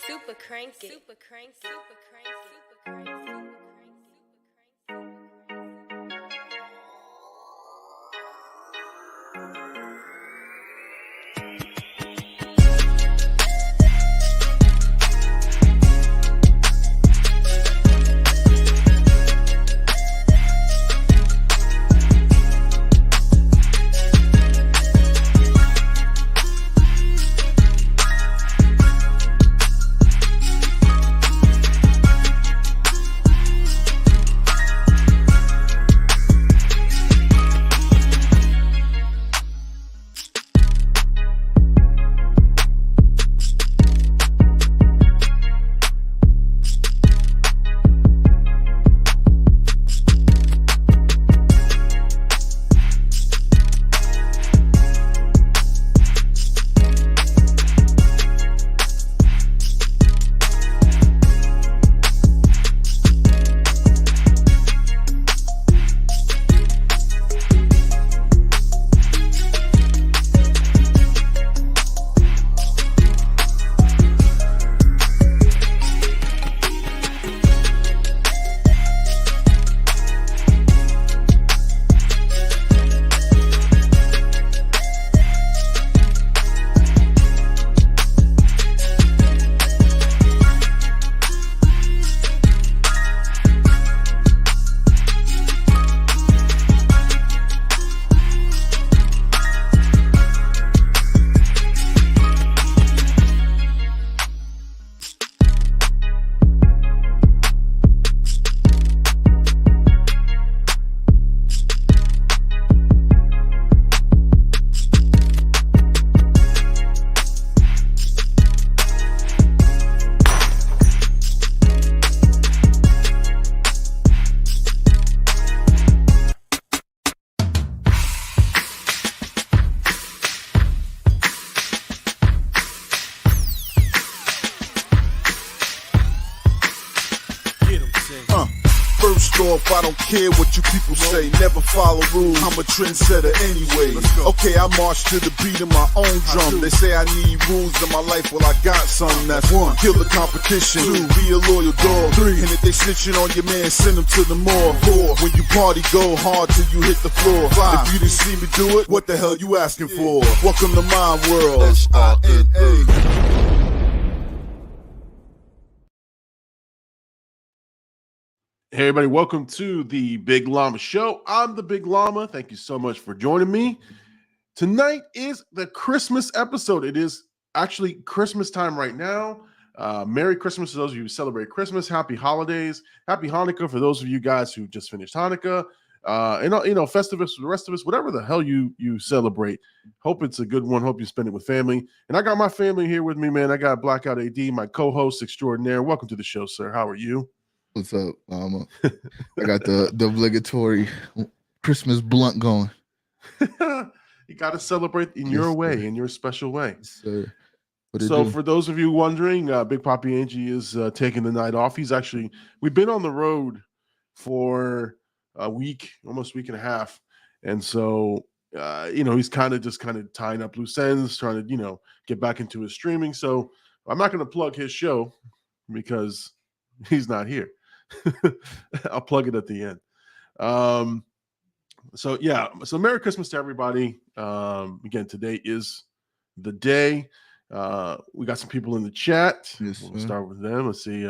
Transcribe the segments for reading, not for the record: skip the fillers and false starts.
Super cranky. Super crank. Super crank. Super crank. Super crank. First off, I don't care what you people say. Never follow rules. I'm a trendsetter anyway. Okay, I march to the beat of my own drum. They say I need rules in my life. Well, I got some. That's one. Kill the competition. Two. Be a loyal dog. Three. And if they snitching on your man, send them to the morgue. Four. When you party, go hard till you hit the floor. Five. If you didn't see me do it, what the hell you asking for? Welcome to my world. SINA. Hey everybody, welcome to the Big Llama Show. I'm the Big Llama. Thank you so much for joining me. Tonight is the Christmas episode. It is actually Christmas time right now. Merry Christmas to those of you who celebrate Christmas. Happy holidays. Happy Hanukkah for those of you guys who just finished Hanukkah. And Festivus for the rest of us, whatever the hell you celebrate. Hope it's a good one. Hope you spend it with family. And I got my family here with me, man. I got Blackout AD, my co-host extraordinaire. Welcome to the show, sir. How are you? What's up, Llama? I got the obligatory Christmas blunt going. You got to celebrate in your way, sir. in your special way. Yes, sir. So for those of you wondering, Big Papi Angie is taking the night off. We've been on the road for a week, almost week and a half. And so, he's kind of tying up loose ends, trying to, get back into his streaming. So I'm not going to plug his show because he's not here. I'll plug it at the end. So Merry Christmas to everybody. Again, today is the day. We got some people in the chat. Yes, we'll start with them. Let's see.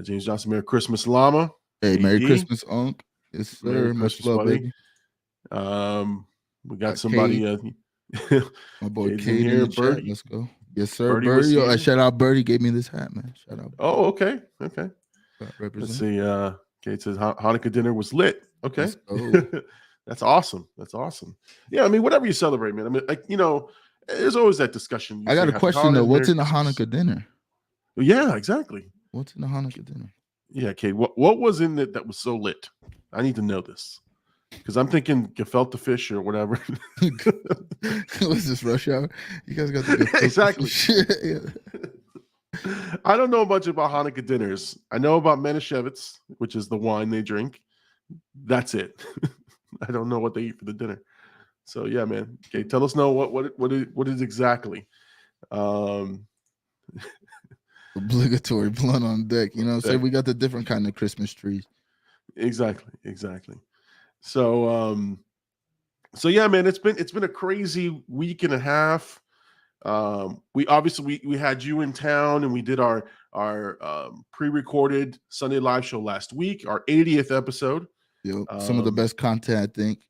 James Johnson, Merry Christmas, Llama. Hey, AD. Merry Christmas, Unc. Yes, sir. Merry Much Christmas, love, buddy. baby. We got somebody. My boy Cade's Cade in the chat. Let's go. Yes, sir. Birdie. Shout out Birdie. Gave me this hat, man. Shout out. Oh, okay. Let's see. Cade says Hanukkah dinner was lit. Okay. That's awesome. Yeah, I mean, whatever you celebrate, man. I mean, there's always that discussion. I got a question though. What's in the Hanukkah dinner? Yeah, exactly. What's in the Hanukkah dinner? Yeah, Cade. What was in it that was so lit? I need to know this. Because I'm thinking gefilte fish or whatever. What's this, rush hour? You guys got the exactly. Yeah. I don't know much about Hanukkah dinners. I know about Manischewitz, which is the wine they drink. That's it. I don't know what they eat for the dinner. So yeah, man. Okay, tell us what is exactly. Um, Obligatory blunt on deck. You know what I'm saying? We got the different kind of Christmas trees. exactly. So yeah, man, it's been a crazy week and a half. We obviously we had you in town and we did our pre-recorded Sunday live show last week, our 80th episode. Yep. Some of the best content, I think,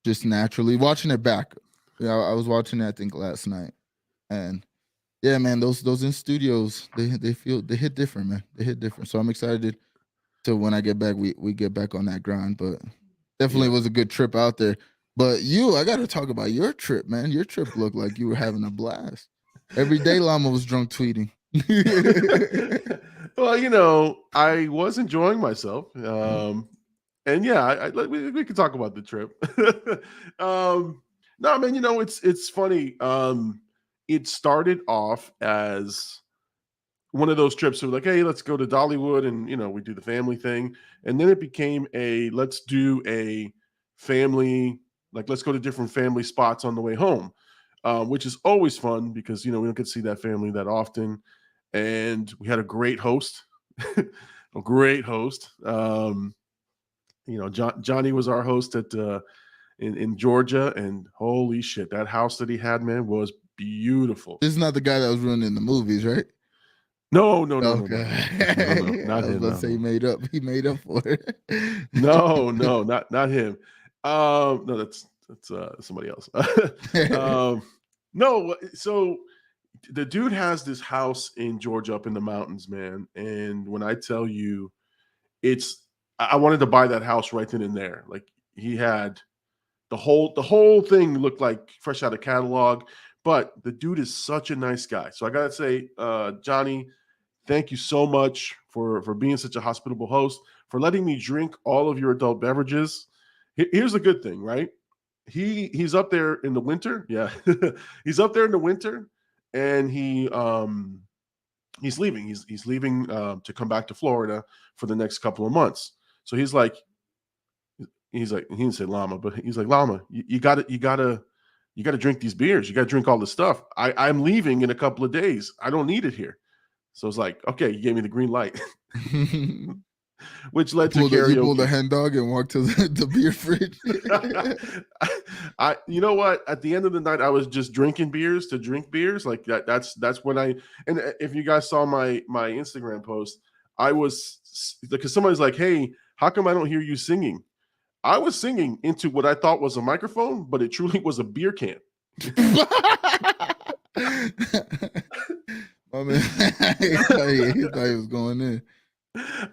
just naturally watching it back. Yeah, I was watching it, I think, last night, and yeah, man, those in studios, they hit different, man. They hit different. So I'm excited to when I get back, we get back on that grind. But definitely was a good trip out there. But I got to talk about your trip, man. Your trip looked like you were having a blast. Every day, Llama was drunk tweeting. Well, I was enjoying myself. And yeah, we can talk about the trip. No, man, it's funny. It started off as one of those trips of like, hey, let's go to Dollywood, and we do the family thing, and then it became let's do a family, like let's go to different family spots on the way home, which is always fun because we don't get to see that family that often, and we had a great host, a great host. Johnny was our host at in Georgia, and holy shit, that house that he had, man, was beautiful. This is not the guy that was running the movies, right? No, okay. no, not him. Let's say he made up for it. No, not him. No, that's somebody else. No, so the dude has this house in Georgia up in the mountains, man. And when I tell you, I wanted to buy that house right then and there. Like he had the whole thing looked like fresh out of catalog. But the dude is such a nice guy. So I gotta say, Johnny, thank you so much for being such a hospitable host, for letting me drink all of your adult beverages. Here's a good thing, right? He's up there in the winter. Yeah, he's up there in the winter, and he's leaving. He's leaving to come back to Florida for the next couple of months. So he didn't say Llama, but he's like, Llama, you gotta drink these beers. You gotta drink all this stuff. I'm leaving in a couple of days. I don't need it here. So it's like, okay, you gave me the green light, which led to karaoke. You pulled a hen dog and walked to the beer fridge. You know what? At the end of the night, I was just drinking beers to drink beers. Like that's when and if you guys saw my Instagram post, I was, because somebody's like, hey, how come I don't hear you singing? I was singing into what I thought was a microphone, but it truly was a beer can. My man, he thought he was going in.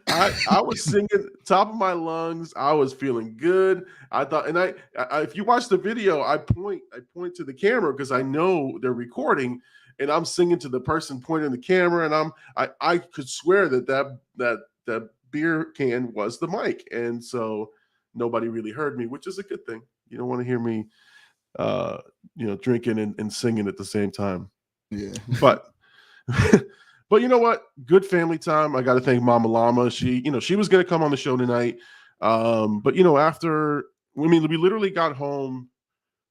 I was singing top of my lungs. I was feeling good. I thought, and I if you watch the video, I point to the camera because I know they're recording, and I'm singing to the person pointing the camera, and I could swear that beer can was the mic, and so nobody really heard me, which is a good thing. You don't want to hear me, drinking and singing at the same time. Yeah, but. But you know what? Good family time. I got to thank Mama Llama. She was going to come on the show tonight. But after, we literally got home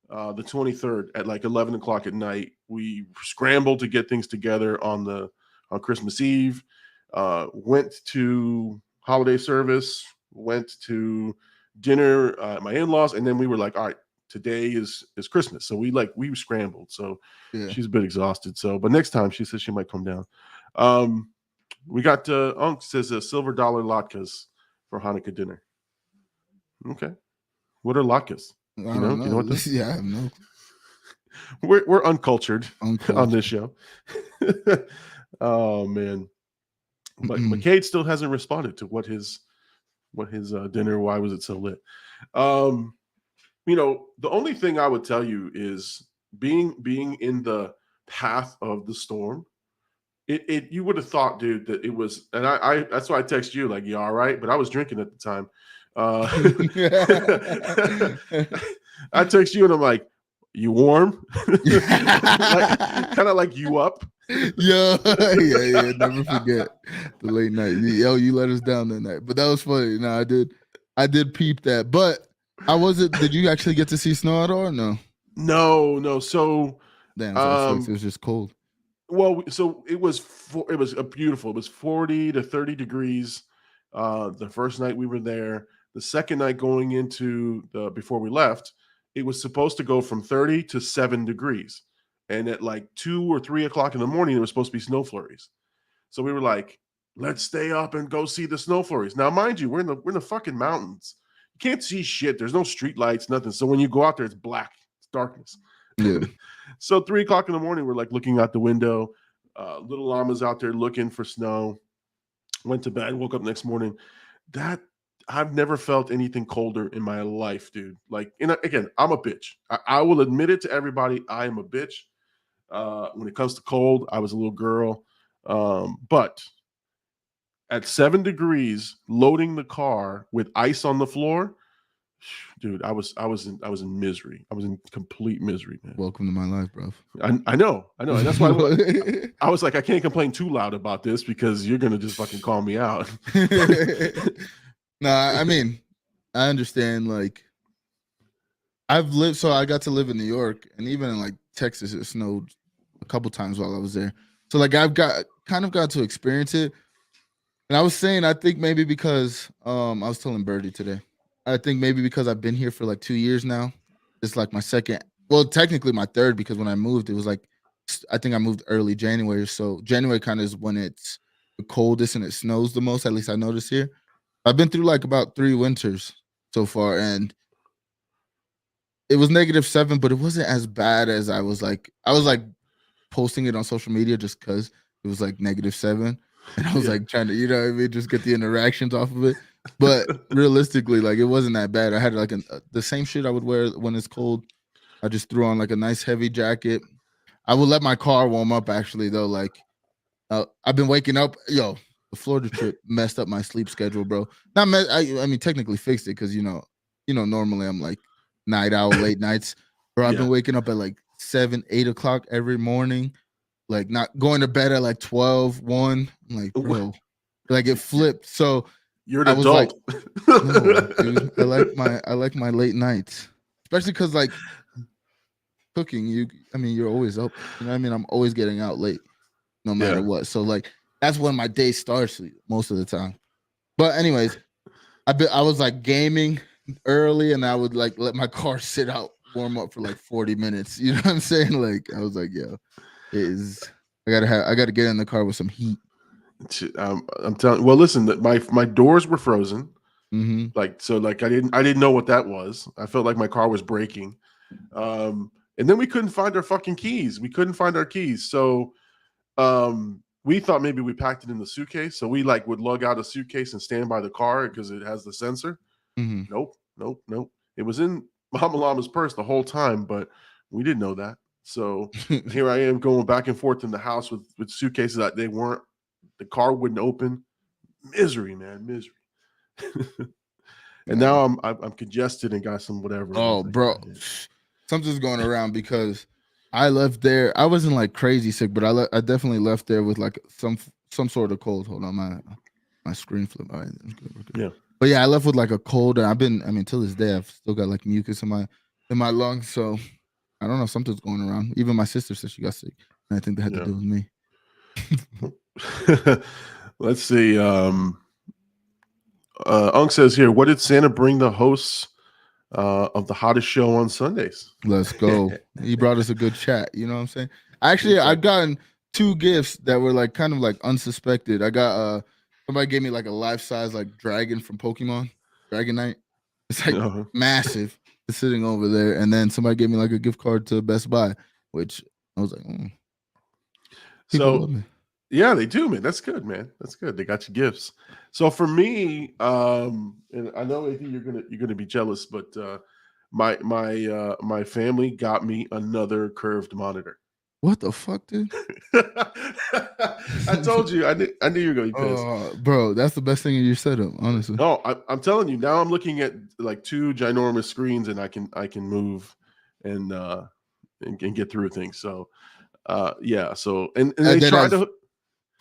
the 23rd at like 11 o'clock at night. We scrambled to get things together on Christmas Eve. Went to holiday service. Went to dinner at my in-laws, and then we were like, all right, today is Christmas. So we scrambled. So yeah. She's a bit exhausted. So, but next time she says she might come down. We got Unc says silver dollar latkes for Hanukkah dinner. Okay. What are latkes? I don't know. What this? Yeah, I have no. We're uncultured on this show. Oh man. But McCade still hasn't responded to what his dinner, why was it so lit? The only thing I would tell you is being in the path of the storm. You would have thought, dude, that it was, and I that's why I text you like, you all right? But I was drinking at the time. I text you and I'm like, you warm? Kind of like you up. Yeah. Never forget the late night. Yo, you let us down that night, but that was funny. No, I did peep that, but I wasn't. Did you actually get to see snow at all? Or no. No. So, Damn, so it um, was just cold. well, so it was a beautiful. It was 40 to 30 degrees. The first night we were there. The second night going into the before we left, it was supposed to go from 30 to 7 degrees, and at like 2 or 3 o'clock in the morning, there was supposed to be snow flurries. So we were like, let's stay up and go see the snow flurries. Now, mind you, we're in the fucking mountains. You can't see shit. There's no street lights, nothing. So when you go out there, it's black. It's darkness. Yeah. So 3 o'clock in the morning, we're like looking out the window. Little llama's out there looking for snow. Went to bed, woke up next morning. That I've never felt anything colder in my life, dude. Like, and again, I'm a bitch. I will admit it to everybody. I am a bitch. When it comes to cold, I was a little girl. But at 7 degrees, loading the car with ice on the floor, dude, I was in misery. I was in complete misery, man. Welcome to my life, bro. I know, and that's why I was like, I can't complain too loud about this because you're gonna just fucking call me out. Nah, I mean, I understand. Like, I got to live in New York, and even in like Texas, it snowed a couple times while I was there. So like, I've got to experience it. And I was saying, I think maybe because I was telling Birdie today, I think maybe because I've been here for like 2 years now. It's like my second, well, technically my third, because when I moved, it was like I think I moved early January. So January kind of is when it's the coldest and it snows the most. At least I noticed here. I've been through like about 3 winters so far, and it was -7, but it wasn't as bad as I was like. I was like posting it on social media just because it was like -7. And I was Yeah. like trying to, you know what I mean, just get the interactions off of it. But realistically, like it wasn't that bad. I had like the same shit I would wear when it's cold. I just threw on like a nice heavy jacket. I would let my car warm up actually though. Like I've been waking up, the Florida trip messed up my sleep schedule, bro. I mean technically fixed it because normally I'm like night owl, late nights. Bro, I've Yeah. been waking up at like 7, 8 o'clock every morning, like not going to bed at like 12, 1. I'm like, bro, like it flipped. So You're an I was like, adult. no, dude, I like my late nights, especially because like cooking, you're always up. You know what I mean? I'm always getting out late, no matter Yeah. what. So like that's when my day starts most of the time. But anyways, I was like gaming early, and I would like let my car sit out, warm up for like 40 minutes. You know what I'm saying? Like I was like, yo, it is. I gotta get in the car with some heat. I'm telling. Well, listen, my doors were frozen. Mm-hmm. Like so, like I didn't know what that was. I felt like my car was breaking. And then we couldn't find our fucking keys. We couldn't find our keys. So we thought maybe we packed it in the suitcase. So we like would lug out a suitcase and stand by the car because it has the sensor. Mm-hmm. Nope. It was in Mama Llama's purse the whole time, but we didn't know that. So here I am going back and forth in the house with suitcases that they weren't. The car wouldn't open. Misery, man, misery. And now I'm congested and got some whatever. Oh, bro, something's going around because I left there. I wasn't like crazy sick, but I definitely left there with like some sort of cold. Hold on, my screen flip. All right, that's good, we're good. Yeah. But yeah, I left with like a cold, and till this day, I've still got like mucus in my lungs. So I don't know, something's going around. Even my sister said she got sick, and I think that had to do with me. Let's see. Unk says here, what did Santa bring the hosts of the hottest show on Sundays? Let's go. He brought us a good chat. You know what I'm saying? Actually, I've gotten 2 gifts that were like kind of like unsuspected. I got somebody gave me like a life-size like dragon from Pokemon, Dragonite. It's like massive. It's sitting over there. And then somebody gave me like a gift card to Best Buy, which I was like, people love me. Yeah, they do, man. That's good, man. That's good. They got you gifts. So for me, and I know you're gonna be jealous, but my family got me another curved monitor. What the fuck, dude? I told you. I knew you were gonna be pissed. Bro, that's the best thing in your setup, honestly. No, I'm telling you. Now I'm looking at like 2 ginormous screens, and I can move and get through things. So yeah. So and they tried to.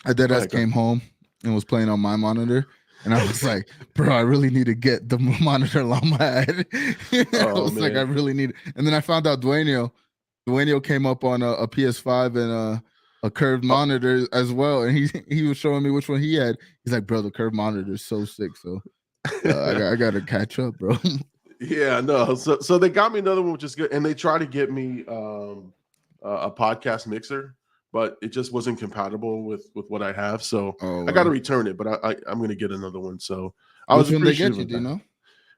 I came home and was playing on my monitor, And I was like, bro, I really need to get the monitor Llama had. I Oh was like, man. I really need it. And then I found out Duenio came up on a PS5 and a curved monitor as well. And he was showing me which one he had. He's like, bro, the curved monitor is so sick. So I got to catch up, bro. Yeah, no. So they got me another one, which is good, and they tried to get me a podcast mixer, but it just wasn't compatible with what I have. So I got to return it, but I'm going to get another one. So I was which one they get appreciative you? of Do you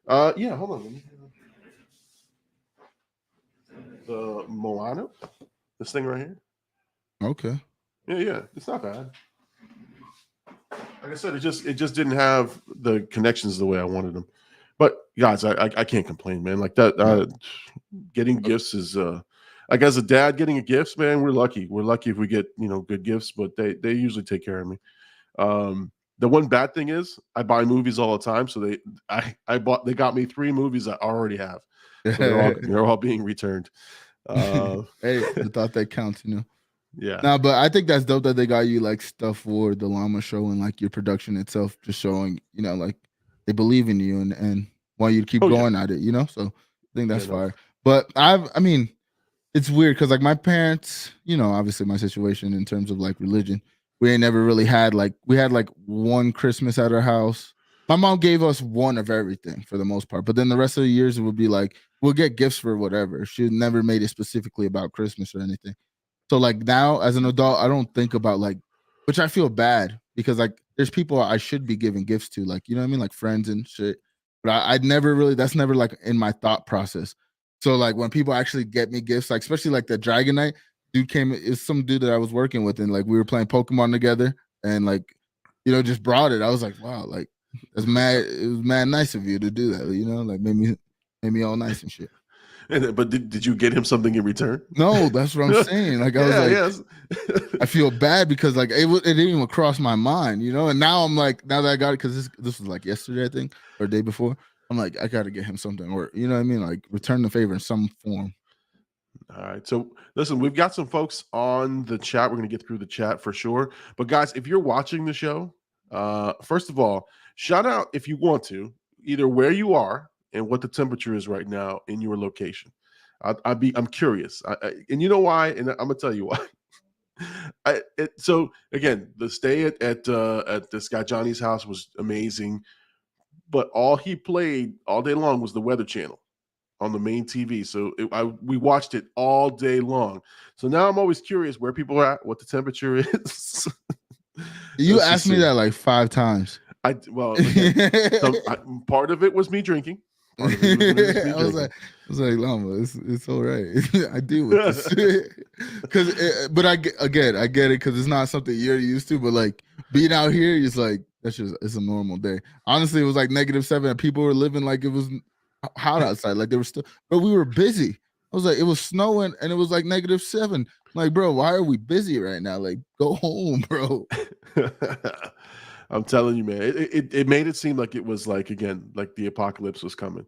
that. know? Yeah, hold on. Let me the Moana, this thing right here. Okay. Yeah, it's not bad. Like I said, it just didn't have the connections the way I wanted them. But guys, I can't complain, man. Like that, getting gifts is like as a dad getting a gifts, man. We're lucky. We're lucky if we get good gifts, but they usually take care of me. The one bad thing is I buy movies all the time, so they got me 3 movies I already have, so they're all being returned. Hey, the thought that counts, Yeah. No, but I think that's dope that they got you like stuff for the Llama show and like your production itself, just showing, like they believe in you and want you to keep going at it, So I think that's fire. But I mean, it's weird because like my parents, obviously my situation in terms of like religion, we ain't never really had we had like one Christmas at our house. My mom gave us one of everything for the most part, but then the rest of the years it would be like we'll get gifts for whatever. She never made it specifically about Christmas or anything. So like now as an adult, I don't think about which I feel bad because like there's people I should be giving gifts to, like, you know what I mean? Like friends and shit. But I'd never really, that's never like in my thought process. So like when people actually get me gifts, like especially like the Dragon Knight dude it's some dude that I was working with and like we were playing Pokemon together and like, just brought it. I was like, wow, like it was mad nice of you to do that, like made me all nice and shit. But did you get him something in return? No, that's what I'm saying. Like I was like, yes. I feel bad because like it didn't even cross my mind, And now I'm like, now that I got it, because this was like yesterday, I think, or the day before. I'm like, I got to get him something, or you know what I mean, like return the favor in some form. All right. So listen, we've got some folks on the chat. We're going to get through the chat for sure. But guys, if you're watching the show, first of all, shout out if you want to, either where you are and what the temperature is right now in your location. I'm curious, and you know why, and I'm gonna tell you why. So again, the stay at this guy Johnny's house was amazing, but all he played all day long was the Weather Channel on the main TV. So we watched it all day long. So now I'm always curious where people are at, what the temperature is. You asked me that like 5 times. Again, part of it was me drinking. I was like, Llama, it's all right. I deal with this. But I get it because it's not something you're used to. But like being out here, it's like it's a normal day. Honestly, it was like -7, and people were living like it was hot outside. Like they were still, but we were busy. I was like, it was snowing, and it was like -7. I'm like, bro, why are we busy right now? Like, go home, bro. I'm telling you, man, it made it seem like it was like, again, like the apocalypse was coming.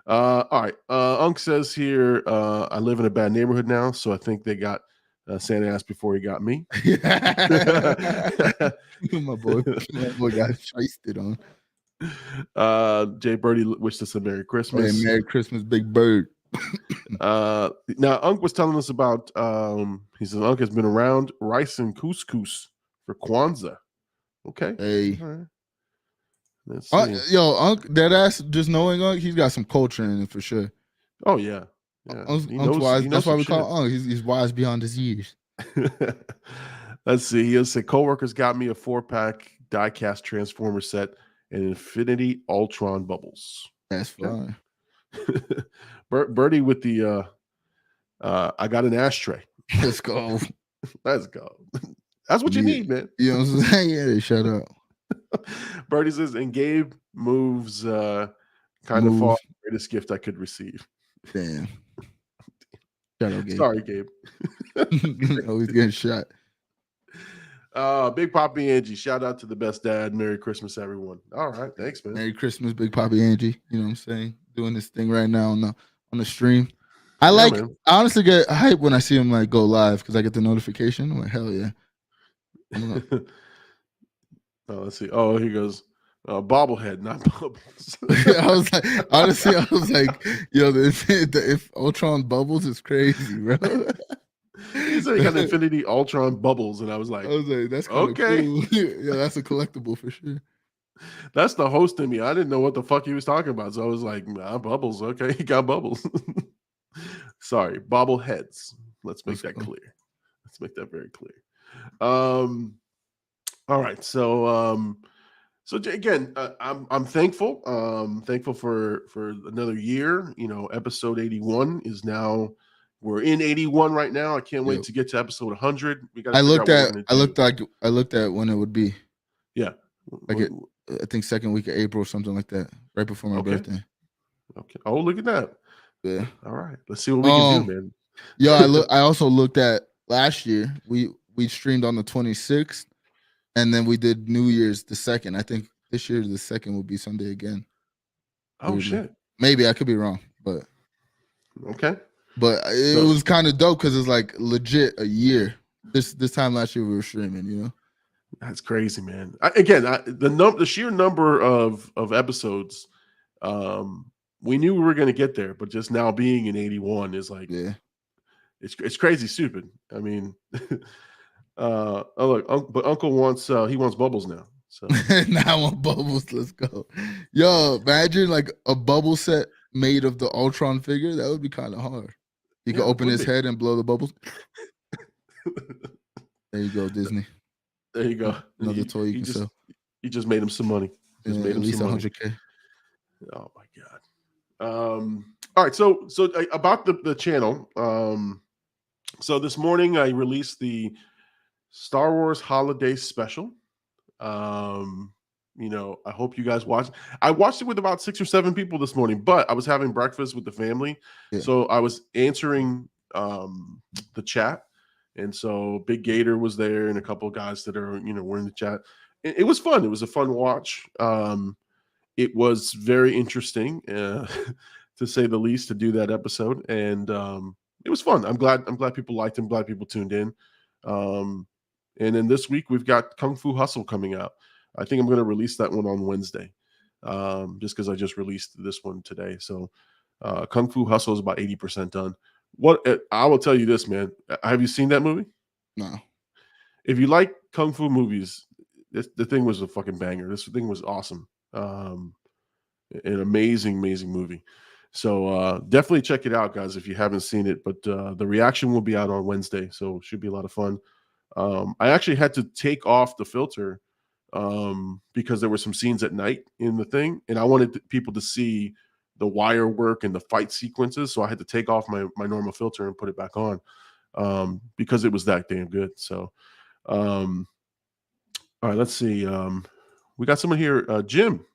All right. Unc says here, I live in a bad neighborhood now, so I think they got Santa ass before he got me. my boy got shysted on. Jay Birdie wished us a Merry Christmas. Hey, Merry Christmas, Big Bird. Now Unc was telling us about he says Unc has been around rice and couscous for Kwanzaa. Okay. Hey. All right. Let's see. Yo, Unc, that ass, just knowing Unc, he's got some culture in it for sure. Oh yeah. Unc's wise. That's why we call Unc. He's wise beyond his years. Let's see. He said coworkers got me a 4-pack die-cast transformer set and Infinity Ultron bubbles. That's fine. Birdie with the I got an ashtray. Let's go. Let's go. That's what you need, man. You know what I'm saying? Yeah, shut up. Birdie says, and Gabe moves kind of far, the greatest gift I could receive. Damn. Shut up, Gabe. Sorry, Gabe. Always getting shot. Big Poppy Angie, shout out to the best dad. Merry Christmas, everyone. All right, thanks, man. Merry Christmas, Big Poppy Angie. You know what I'm saying? Doing this thing right now on the stream. I honestly get hype when I see him like go live because I get the notification. I'm like, hell yeah. Oh, let's see. Oh, he goes. Bobblehead, not bubbles. I was like, honestly, I was like, yo, if Ultron bubbles is crazy, bro. He said he got Infinity Ultron bubbles, and I was like, that's kind of okay. cool. Yeah, that's a collectible for sure. That's the host in me. I didn't know what the fuck he was talking about. So I was like, bubbles. Okay, he got bubbles. Sorry, bobbleheads. Let's make that clear. Let's make that very clear. All right. So again, I'm thankful. Thankful for another year. You know, episode 81 is now. We're in 81 right now. I can't wait to get to episode 100. We got to figure out what we're going to do. I looked at when it would be. Yeah. Like I think second week of April or something like that, right before my birthday. Okay. Oh, look at that. Yeah. All right. Let's see what we can do, man. Yeah, I also looked at last year. We streamed on the 26th, and then we did New Year's the 2nd. I think this year the 2nd will be Sunday again. Oh shit. Maybe I could be wrong, but okay. But it was kind of dope because it's like legit a year. This time last year we were streaming, you know. That's crazy, man. The sheer number of episodes, we knew we were going to get there, but just now being in 81 is like, it's crazy stupid. I mean, oh look, but Uncle wants he wants bubbles now. So now I want bubbles. Let's go. Yo, imagine like a bubble set made of the Ultron figure. That would be kind of hard. You could open his head and blow the bubbles. There you go, Disney. There you go. Another toy you can sell. You just made him some money. Just made him at least some 100K. Oh my god. All right. So about the channel. So this morning I released the Star Wars Holiday Special. You know, I hope you guys watched. I watched it with about 6 or 7 people this morning, but I was having breakfast with the family, so I was answering the chat. And so Big Gator was there and a couple of guys that are, you know, were in the chat. It was fun. It was a fun watch. It was very interesting, to say the least, to do that episode. And it was fun. I'm glad people liked him. Glad people tuned in. And then this week we've got Kung Fu Hustle coming out. I think I'm going to release that one on Wednesday, just because I just released this one today. So Kung Fu Hustle is about 80% done. I will tell you this, man. Have you seen that movie? No. If you like Kung Fu movies, the thing was a fucking banger. This thing was awesome. An amazing movie. So definitely check it out, guys, if you haven't seen it. But the reaction will be out on Wednesday, so it should be a lot of fun. I actually had to take off the filter because there were some scenes at night in the thing, and I wanted people to see the wire work and the fight sequences, so I had to take off my normal filter and put it back on, because it was that damn good. So all right, let's see. We got someone here. Jim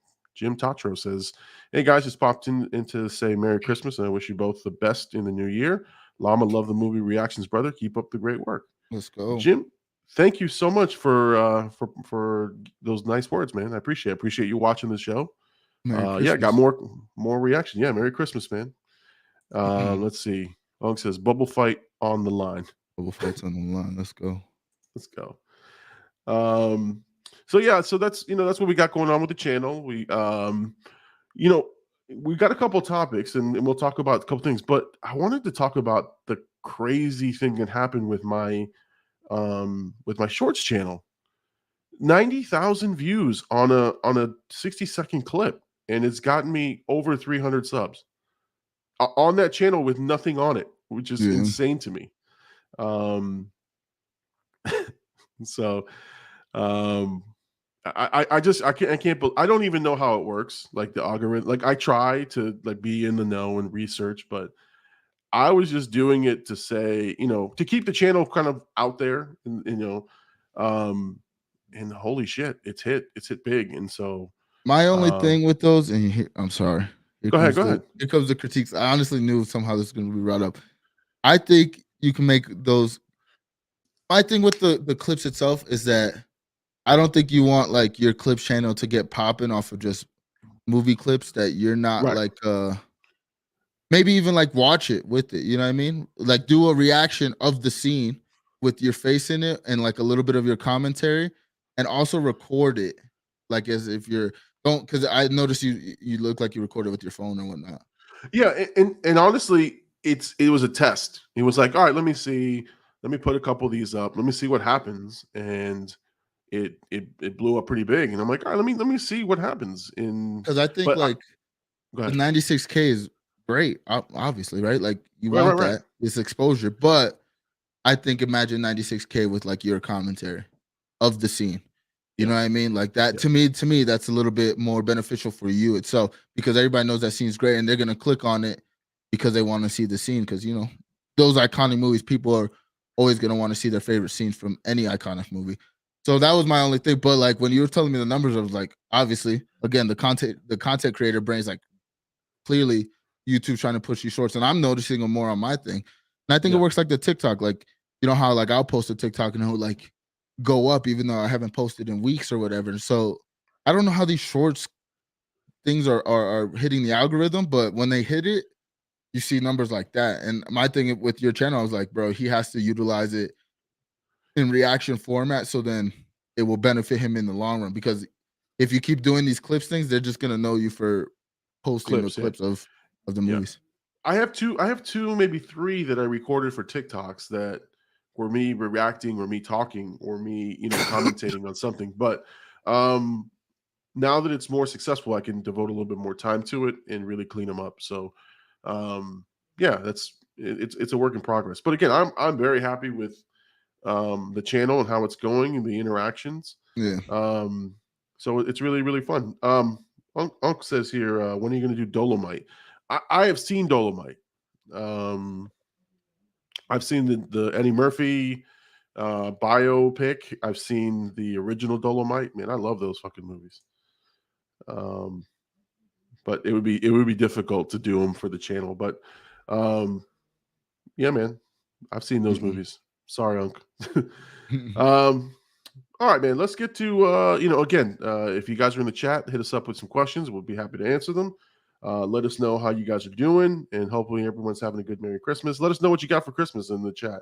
Tatro says, hey guys, just popped in to say Merry Christmas, and I wish you both the best in the new year. Llama, love the movie reactions, brother. Keep up the great work. Let's go. Jim, thank you so much for those nice words, man. I appreciate you watching the show. Got more reaction. Yeah, Merry Christmas, man. Let's see. Long says bubble fight on the line. Bubble fights on the line. Let's go. So that's that's what we got going on with the channel. We we got a couple topics and we'll talk about a couple things, but I wanted to talk about the crazy thing that happened with my shorts channel. 90,000 views on a 60-second clip, and it's gotten me over 300 subs on that channel with nothing on it, which is insane to me. I can't even know how it works, like the algorithm. Like I try to like be in the know and research, but I was just doing it to say, to keep the channel kind of out there, and and holy shit, it's hit big. And so my only thing with those, and I'm sorry. Go ahead. Here comes the critiques. I honestly knew somehow this was going to be brought up. I think you can make those. My thing with the clips itself is that I don't think you want like your clips channel to get popping off of just movie clips that you're not like maybe even like watch it with it. You know what I mean? Like do a reaction of the scene with your face in it and like a little bit of your commentary, and also record it like as if you're. Don't, because I noticed you look like you recorded with your phone and whatnot. Yeah, and honestly, it was a test. He was like, all right, let me see, let me put a couple of these up, let me see what happens, and it blew up pretty big. And I'm like, all right, let me see what happens. Because I think But like go the ahead. 96K is great, obviously, right? Like you Right, right, want right. that, it's exposure. But I think imagine 96K with like your commentary of the scene. You Yeah, know what I mean? Like that yeah, to me, that's a little bit more beneficial for you itself because everybody knows that scene's great and they're gonna click on it because they want to see the scene. Because those iconic movies, people are always gonna want to see their favorite scenes from any iconic movie. So that was my only thing. But like when you were telling me the numbers, I was like, obviously, again, the content creator brain's like clearly YouTube trying to push you shorts, and I'm noticing it more on my thing. And I think it yeah. works like the TikTok, like how like I'll post a TikTok and it'll like go up even though I haven't posted in weeks or whatever. And so I don't know how these shorts things are hitting the algorithm, but when they hit it, you see numbers like that. And my thing with your channel, I was like, bro, he has to utilize it in reaction format, so then it will benefit him in the long run. Because if you keep doing these clips things, they're just gonna know you for posting the Clips, yeah, clips of the yeah. movies. I have two, maybe three that I recorded for TikToks that were me reacting or me talking or me, commentating on something. But um now that it's more successful, I can devote a little bit more time to it and really clean them up. So yeah, it's a work in progress. But again, I'm very happy with the channel and how it's going and the interactions. Yeah. Um so it's really, really fun. Unc says here, when are you going to do Dolomite? I have seen Dolomite. Um, I've seen the Eddie Murphy biopic. I've seen the original Dolomite. Man, I love those fucking movies. Um, but it would be difficult to do them for the channel. But yeah, man, I've seen those Mm-mm. movies. Sorry, Unc. um, all right, man. Let's get to again. If you guys are in the chat, hit us up with some questions. We'll be happy to answer them. Let us know how you guys are doing, and hopefully everyone's having a good Merry Christmas. Let us know what you got for Christmas in the chat.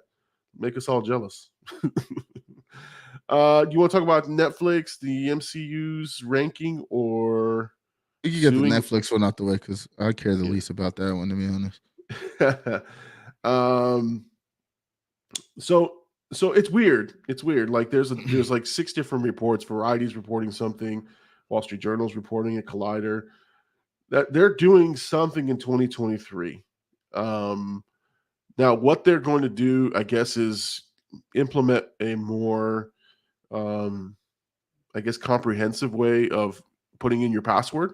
Make us all jealous. Do you want to talk about Netflix, the MCU's ranking, or We can get the suing? Netflix one out the way because I care the Yeah. least about that one, to be honest. um. So it's weird. It's weird. Like there's like six different reports. Variety's reporting something. Wall Street Journal's reporting it. Collider, that they're doing something in 2023. Now, what they're going to do, I guess, is implement a more, um, I guess, comprehensive way of putting in your password.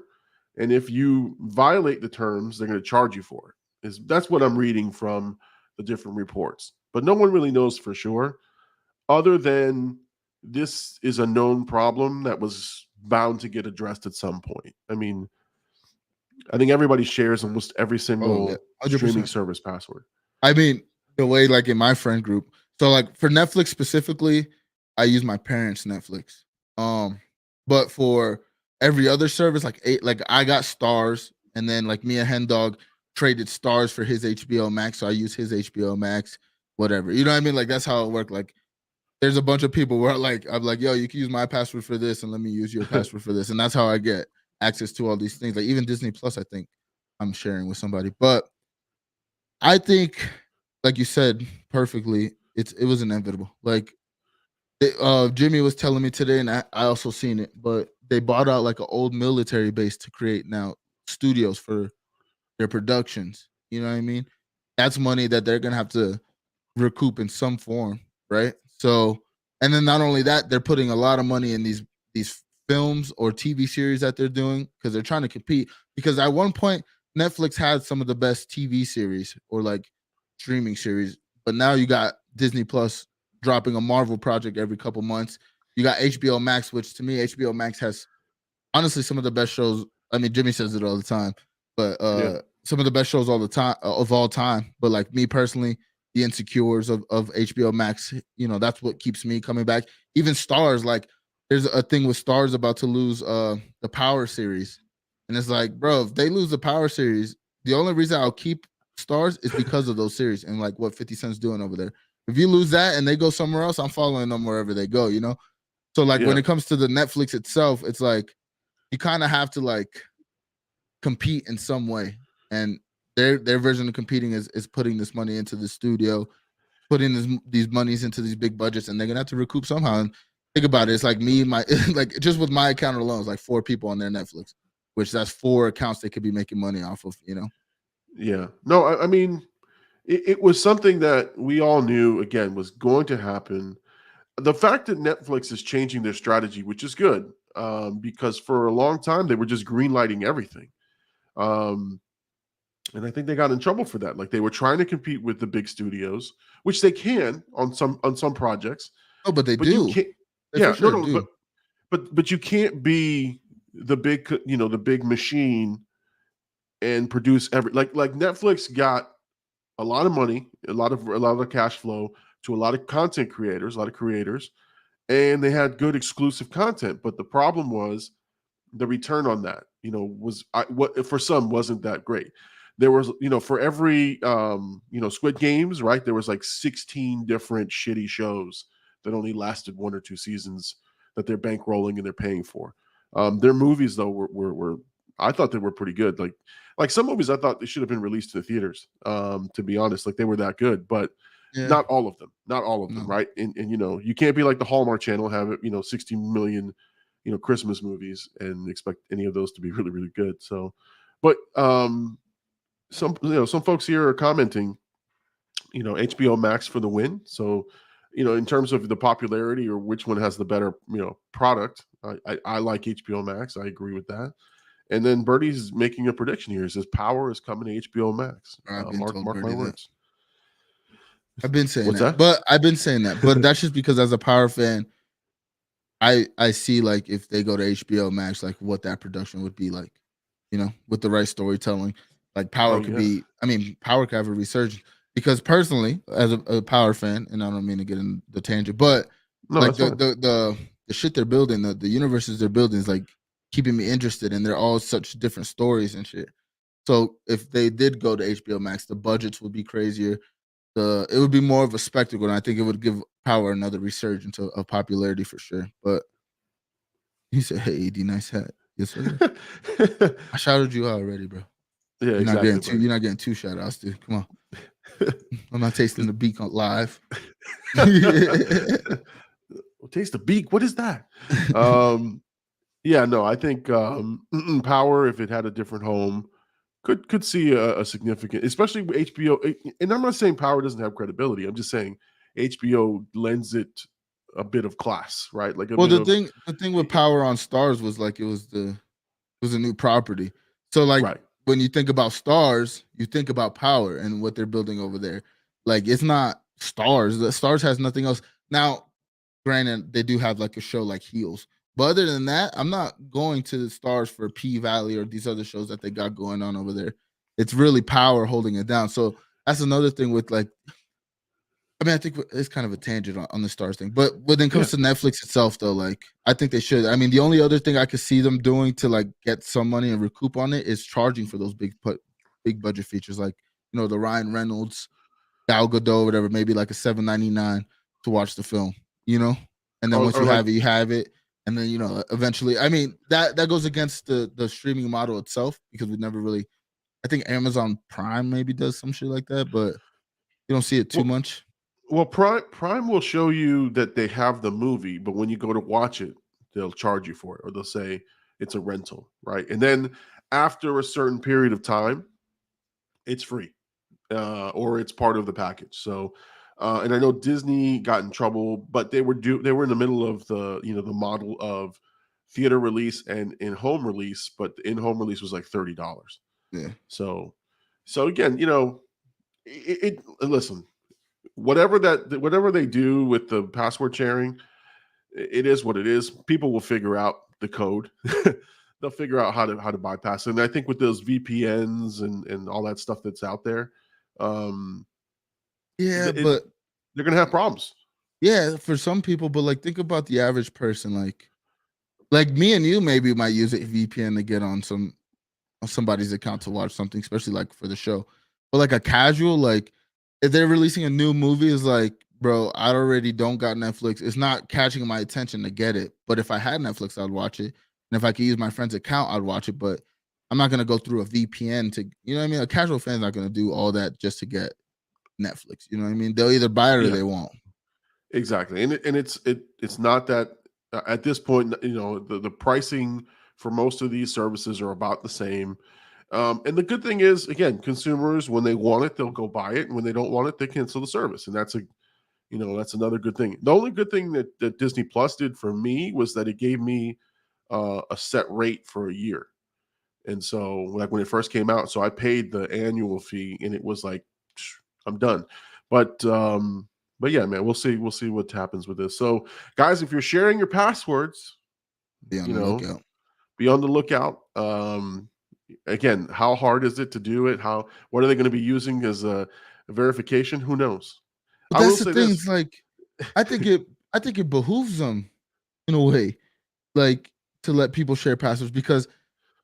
And if you violate the terms, they're going to charge you for it. That's what I'm reading from the different reports. But no one really knows for sure, other than this is a known problem that was bound to get addressed at some point. I mean, I think everybody shares almost every Oh yeah, single streaming 100%. service password. I mean, the way like in my friend group. So like for Netflix specifically, I use my parents' Netflix. But for every other service, like I got Stars, and then like me and Hen Dog traded Stars for his HBO Max, so I use his HBO Max, whatever. You know what I mean? Like that's how it worked. Like there's a bunch of people where like I'm like, yo, you can use my password for this, and let me use your password for this, and that's how I get access to all these things. Like even Disney Plus, I think I'm sharing with somebody, but I think, like you said perfectly, it was inevitable. Like Jimmy was telling me today, and I also seen it, but they bought out like an old military base to create now studios for their productions. You know what I mean? That's money that they're gonna have to recoup in some form, right? So, and then not only that, they're putting a lot of money in these films or TV series that they're doing because they're trying to compete. Because at one point, Netflix had some of the best TV series or like streaming series, but now you got Disney Plus dropping a Marvel project every couple months. You got HBO Max, which to me, HBO Max has honestly some of the best shows. I mean, Jimmy says it all the time, but Yeah, some of the best shows all the time of all time. But like me personally, the Insecures of HBO Max, that's what keeps me coming back. Even Stars, like there's a thing with Stars about to lose the Power series, and it's like, bro, if they lose the Power series, the only reason I'll keep Stars is because of those series and like what 50 Cent's doing over there. If you lose that and they go somewhere else, I'm following them wherever they go. So like when yeah, it comes to the Netflix itself, it's like you kind of have to like compete in some way, and their version of competing is putting this money into the studio, putting these monies into these big budgets, and they're gonna have to recoup somehow. And think about it, it's like me, my like just with my account alone, it's like 4 people on their Netflix, which that's 4 accounts they could be making money off of, you know. Yeah. No, I mean, it was something that we all knew again was going to happen. The fact that Netflix is changing their strategy, which is good, because for a long time they were just greenlighting everything. Um, and I think they got in trouble for that. Like they were trying to compete with the big studios, which they can on some projects. Oh, but they But you do. can't. They Yeah, for sure no, do. but you can't be the big, the big machine and produce every like Netflix got a lot of money, a lot of cash flow to a lot of content creators, a lot of creators, and they had good exclusive content. But the problem was the return on that, was what for some wasn't that great. There was, for every Squid Games, right? There was like 16 different shitty shows that only lasted 1 or 2 seasons that they're bankrolling and they're paying for. Their movies though were I thought they were pretty good. Like some movies I thought they should have been released to the theaters. To be honest, like they were that good, but Yeah. not all of them. Not all of them, No. right? And you can't be like the Hallmark Channel, have it, 60 million Christmas movies and expect any of those to be really, really good. So, but some folks here are commenting, HBO Max for the win. So, in terms of the popularity or which one has the better, product, I like HBO Max. I agree with that. And then Birdie's making a prediction here. He says Power is coming to HBO Max. I've been Mark told my Birdie that. words. I've been saying What's that. that? But I've been saying that. But that's just because as a Power fan, I see like if they go to HBO Max, like what that production would be like, with the right storytelling. Like Power Oh could yeah. be, I mean, Power could have a resurgence. Because personally, as a Power fan, and I don't mean to get in the tangent, but No, like that's fine. the shit they're building, the universes they're building is like keeping me interested, and they're all such different stories and shit. So if they did go to HBO Max, the budgets would be crazier. It would be more of a spectacle, and I think it would give Power another resurgence of popularity for sure. But he said, "Hey, AD, nice hat." Yes, sir. I shouted you out already, bro. Yeah, You're not exactly. getting two. You're not getting 2 shout outs, dude. Come on. I'm not tasting the beak on live. Taste the beak. What is that? Yeah, no, I think Power, if it had a different home, could see a significant, especially with HBO. And I'm not saying Power doesn't have credibility. I'm just saying HBO lends it a bit of class, right? Like a Well, bit of the thing with Power on Stars was like it was a new property. So like right. when you think about Stars, you think about Power and what they're building over there. Like it's not Stars. The Stars has nothing else. Now, granted, they do have like a show like Heels. But other than that, I'm not going to the Stars for P Valley or these other shows that they got going on over there. It's really Power holding it down. So that's another thing with like, I mean, I think it's kind of a tangent on the Stars thing. But when it comes to Netflix itself, though, like I think they should. I mean, the only other thing I could see them doing to like get some money and recoup on it is charging for those big budget features, like the Ryan Reynolds, Gal Gadot, whatever, maybe like a $7.99 to watch the film, and then once Or you like have it, you have it, and then eventually, I mean that goes against the streaming model itself because we never really. I think Amazon Prime maybe does some shit like that, but you don't see it too much. Well, Prime will show you that they have the movie, but when you go to watch it, they'll charge you for it, or they'll say it's a rental, right? And then after a certain period of time, it's free, or it's part of the package. So, and I know Disney got in trouble, but they were in the middle of the model of theater release and in home release, but the in home release was like $30. Yeah. So again, listen. Whatever they do with the password sharing, it is what it is. People will figure out the code. They'll figure out how to bypass it. And I think with those VPNs and all that stuff that's out there, Yeah, they're but gonna have problems. yeah, for some people, but like think about the average person, like me and you maybe might use a VPN to get on somebody's account to watch something, especially like for the show. But like a casual, like if they're releasing a new movie, is like, bro, I already don't got Netflix. It's not catching my attention to get it. But if I had Netflix, I'd watch it. And if I could use my friend's account, I'd watch it. But I'm not gonna go through a VPN to, you know what I mean? A casual fan's not gonna do all that just to get Netflix. You know what I mean? They'll either buy it or Yeah, they won't. exactly. And it's not that at this point, the pricing for most of these services are about the same. And the good thing is, again, consumers, when they want it, they'll go buy it, and when they don't want it, they cancel the service, and that's another good thing. The only good thing that Disney Plus did for me was that it gave me a set rate for a year. And so, like when it first came out, so I paid the annual fee, and it was like, I'm done. But yeah, man, we'll see what happens with this. So, guys, if you're sharing your passwords, Be on you the know, lookout. be on the lookout. Again, how hard is it to do it? What are they going to be using as a verification? Who knows? But I will that's the say thing. this. It's like I think it behooves them in a way, like to let people share passwords because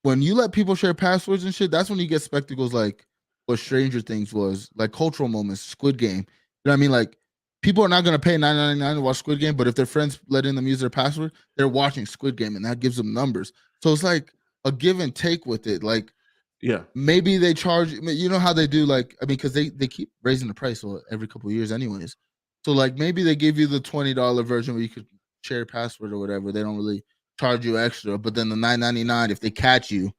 when you let people share passwords and shit, that's when you get spectacles like what Stranger Things was, like cultural moments, Squid Game. You know what I mean? Like people are not gonna pay $9.99 to watch Squid Game, but if their friends letting them use their password, they're watching Squid Game, and that gives them numbers. So it's like a give and take with it. Like Yeah, maybe they charge. You know how they do? Like I mean, because they keep raising the price every couple of years, anyways. So like maybe they give you the $20 version where you could share a password or whatever. They don't really charge you extra, but then the $9.99 if they catch you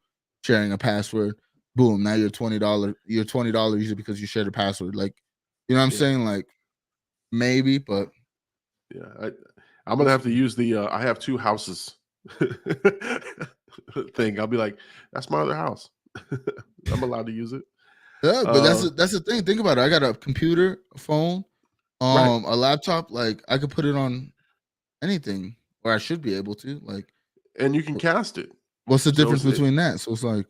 sharing a password, boom, now you're $20. You're $20 usually because you shared a password. Like, you know what I'm yeah, saying? Like maybe, but yeah. I'm we'll gonna have to see. use the I have two houses thing. I'll be like, that's my other house. I'm allowed to use it. Yeah, but Uh, that's the thing. Think about it. I got a computer, a phone, right. a laptop. Like I could put it on anything, or I should be able to. Like, And you can cast it. what's the So difference between that? So it's like,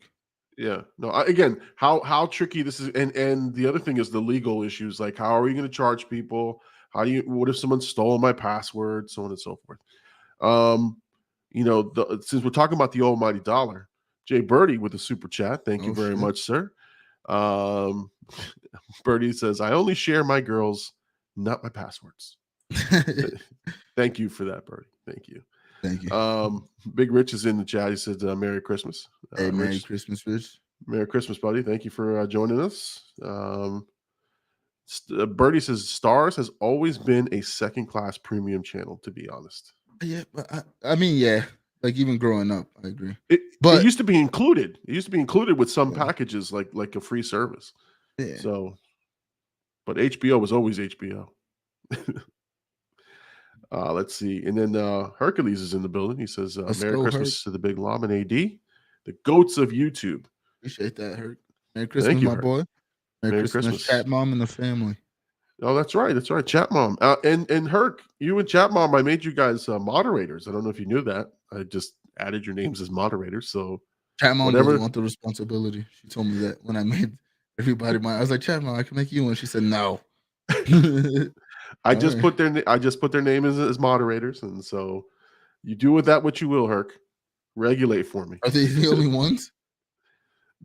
yeah. No, again, how tricky this is, and the other thing is the legal issues. Like, how are you going to charge people? What if someone stole my password? So on and so forth. Um, since we're talking about the almighty dollar, Jay Birdie with the super chat. Thank you oh very shit. much, sir. Um, Birdie says, I only share my girls, not my passwords. Thank you for that, Birdie. Thank you. Thank you. Big Rich is in the chat. He said, Merry Christmas. Hey, Merry Rich, Christmas, Rich. Merry Christmas, buddy. Thank you for joining us. Birdie says, Stars has always been a second class premium channel, to be honest. Yeah, but I mean, yeah, like even growing up, I agree. It But used to be included. It used to be included with some yeah, packages, like a free service. yeah. So, but HBO was always HBO. Let's see. And then Hercules is in the building. He says, Let's Merry go, Herc. Christmas to the Big Llama and AD, the goats of YouTube. Appreciate that, Herc. Merry Thank Christmas, you, my Herc. boy. Merry Merry Christmas, Christmas. Chat Mom and the family. Oh, that's right. That's right. Chat Mom. And Herc, you and Chat Mom, I made you guys moderators. I don't know if you knew that. I just added your names as moderators. So Chat Mom doesn't whatever. want the responsibility. She told me that when I made everybody mine. I was like, Chat Mom, I can make you one. She said no. I All just right. put their name as moderators, and so you do with that what you will, Herc. Regulate for me. Are they the only ones?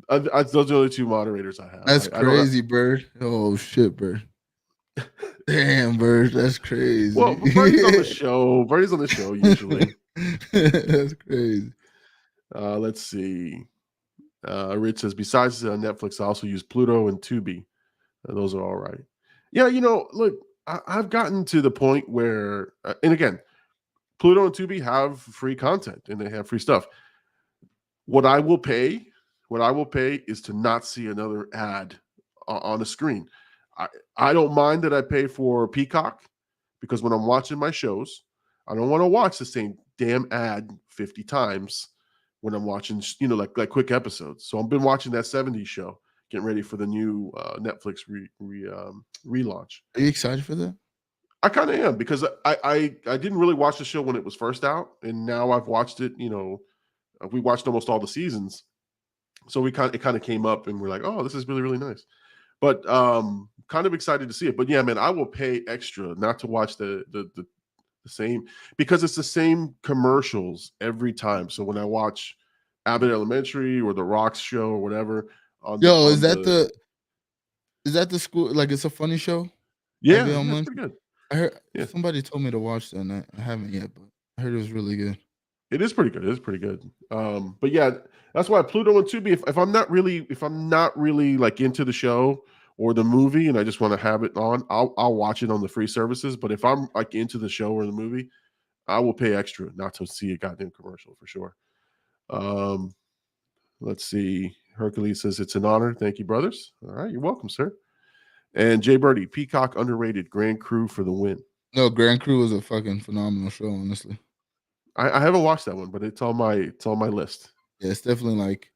Those are the only two moderators I have. That's I don't. crazy, Bird. Oh shit, Bird. Damn, Bird. That's crazy. Well, Birdie's on the show. Birdie's on the show usually. That's crazy. Let's see. Rich says, besides Netflix, I also use Pluto and Tubi. Those are all right. Yeah, look, I've gotten to the point where, and again, Pluto and Tubi have free content and they have free stuff. What I will pay is to not see another ad on the screen. I don't mind that I pay for Peacock because when I'm watching my shows, I don't want to watch the same damn ad 50 times when I'm watching, like quick episodes. So I've been watching that 70s show, getting ready for the new Netflix relaunch. Are you excited for that? I kind of am because I didn't really watch the show when it was first out, and now I've watched it. We watched almost all the seasons, so it kind of came up, and we're like, oh, this is really really nice. But kind of excited to see it. But yeah, man, I will pay extra not to watch the same because it's the same commercials every time. So when I watch Abbott Elementary or the Rocks show or whatever, Yo, is that the school? Like, it's a funny show. Yeah, Abigail it's Munch? pretty good. I heard Yeah. somebody told me to watch that, and I haven't yet, but I heard it was really good. It is pretty good. It is pretty good. But yeah, that's why Pluto and Tubi. If I'm not really like into the show or the movie, and I just want to have it on, I'll watch it on the free services. But if I'm like into the show or the movie, I will pay extra not to see a goddamn commercial for sure. Let's see. Hercules says it's an honor. Thank you, brothers. All right, you're welcome, sir. And Jay Birdie, Peacock underrated. Grand Crew for the win. No, Grand Crew is a fucking phenomenal show, honestly. I haven't watched that one, but it's on my list. Yeah, it's definitely like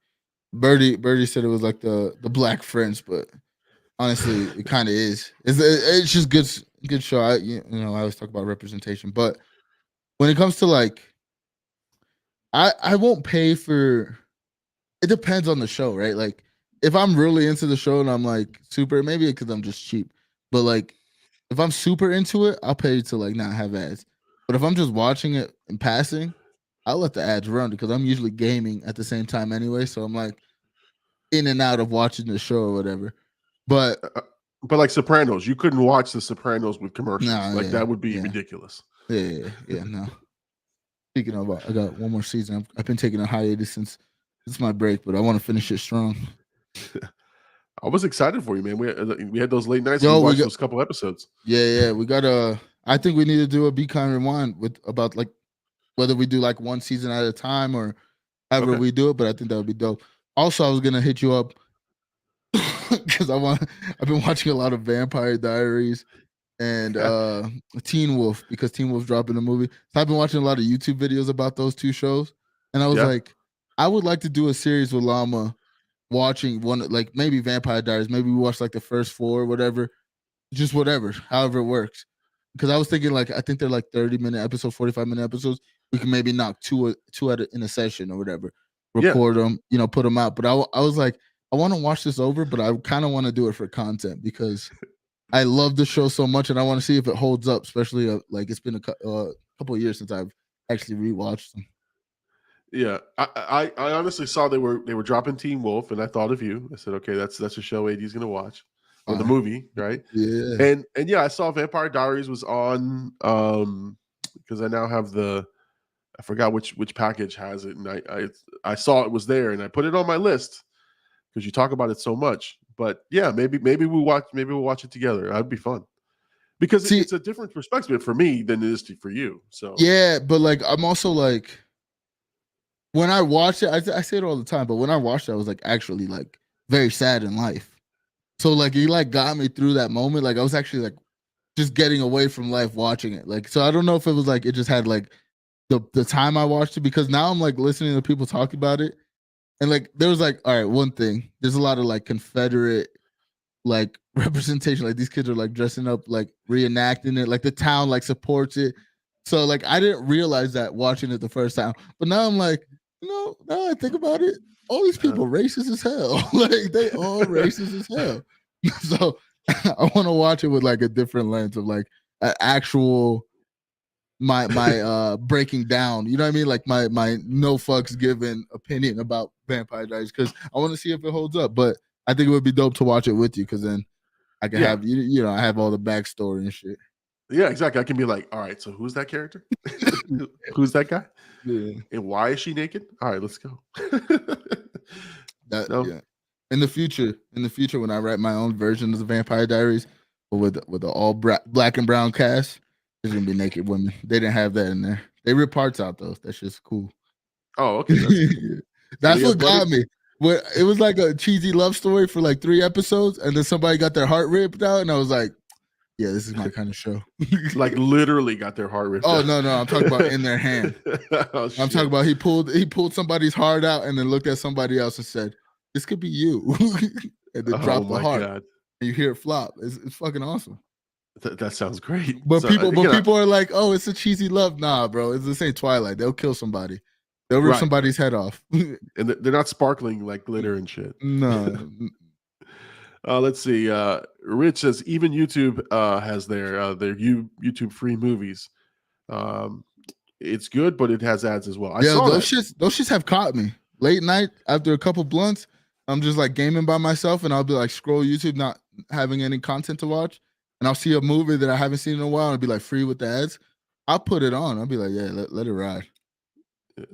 Birdie said it was like the Black Friends, but honestly, it kind of is. It's just good show. I always talk about representation, but when it comes to like, I won't pay for. It depends on the show, right? Like, if I'm really into the show and I'm like super, maybe because I'm just cheap, but like, if I'm super into it, I'll pay to like not have ads. But if I'm just watching it and passing, I'll let the ads run because I'm usually gaming at the same time anyway. So I'm like in and out of watching the show or whatever. But like Sopranos, you couldn't watch the Sopranos with commercials. Nah, that would be ridiculous. Yeah, no. Speaking of, I got one more season. I've been taking a hiatus since my break, but I want to finish it strong. I was excited for you, man. We had those late nights. We watched those couple episodes. Yeah. We got I think we need to do a Be Kind Rewind about like whether we do like one season at a time or however we do it. But I think that would be dope. Also, I was gonna hit you up because I've been watching a lot of Vampire Diaries and Teen Wolf because Teen Wolf's dropping a movie. So I've been watching a lot of YouTube videos about those two shows, and I was like, I would like to do a series with Llama, watching one like maybe Vampire Diaries. Maybe we watch like the first 4 or whatever, just whatever, however it works. Because I was thinking like I think they're like 30-minute episodes, 45-minute episodes. We can maybe knock two in a session or whatever, record them, put them out. But I was like, I want to watch this over, but I kind of want to do it for content because I love the show so much, and I want to see if it holds up. Especially like it's been a couple of years since I've actually rewatched them. Yeah, I honestly saw they were dropping Teen Wolf, and I thought of you. I said, okay, that's a show AD's gonna watch, or the movie, right? Yeah, and yeah, I saw Vampire Diaries was on because I now have I forgot which package has it, and I saw it was there, and I put it on my list because you talk about it so much. But yeah, maybe we'll watch it together. That'd be fun because it's a different perspective for me than it is for you. So yeah, but like I'm also like. When I watched it, I say it all the time, but when I watched it, I was like actually like very sad in life. So like he like got me through that moment. Like I was actually like just getting away from life watching it. Like so I don't know if it was like it just had like the time I watched it because now I'm like listening to people talk about it. And like there was like, all right, one thing. There's a lot of like Confederate like representation. Like these kids are like dressing up, like reenacting it. Like the town like supports it. So like I didn't realize that watching it the first time. But now I'm like, now I think about it, all these people racist as hell. Like they all racist as hell. So I want to watch it with like a different lens of like an actual my breaking down. You know what I mean? Like my no fucks given opinion about Vampire Diaries because I want to see if it holds up. But I think it would be dope to watch it with you because then I can have I have all the backstory and shit. Yeah, exactly. I can be like, all right, so who's that character? Who's that guy? Yeah. And why is she naked? All right, let's go. Yeah. In the future, when I write my own version of the Vampire Diaries, with the all black and brown cast, there's gonna be naked women. They didn't have that in there. They rip parts out though. That's just cool. Oh, okay. That's what got me. It was like a cheesy love story for like 3 episodes, and then somebody got their heart ripped out, and I was like, yeah, this is my kind of show. Like literally got their heart ripped out. Oh, no, I'm talking about in their hand. I'm talking about he pulled somebody's heart out and then looked at somebody else and said, this could be you. And then dropped the heart. God. And you hear it flop. It's fucking awesome. That sounds great. But people are like, oh, it's a cheesy love. Nah, bro. It's the same Twilight. They'll kill somebody. They'll rip somebody's head off. And they're not sparkling like glitter and shit. No. Let's see. Rich says even YouTube has their YouTube free movies. It's good, but it has ads as well. Those shits have caught me. Late night after a couple blunts, I'm just like gaming by myself, and I'll be like scroll YouTube, not having any content to watch, and I'll see a movie that I haven't seen in a while, and it'll be like free with the ads. I'll put it on. I'll be like, yeah, let it ride.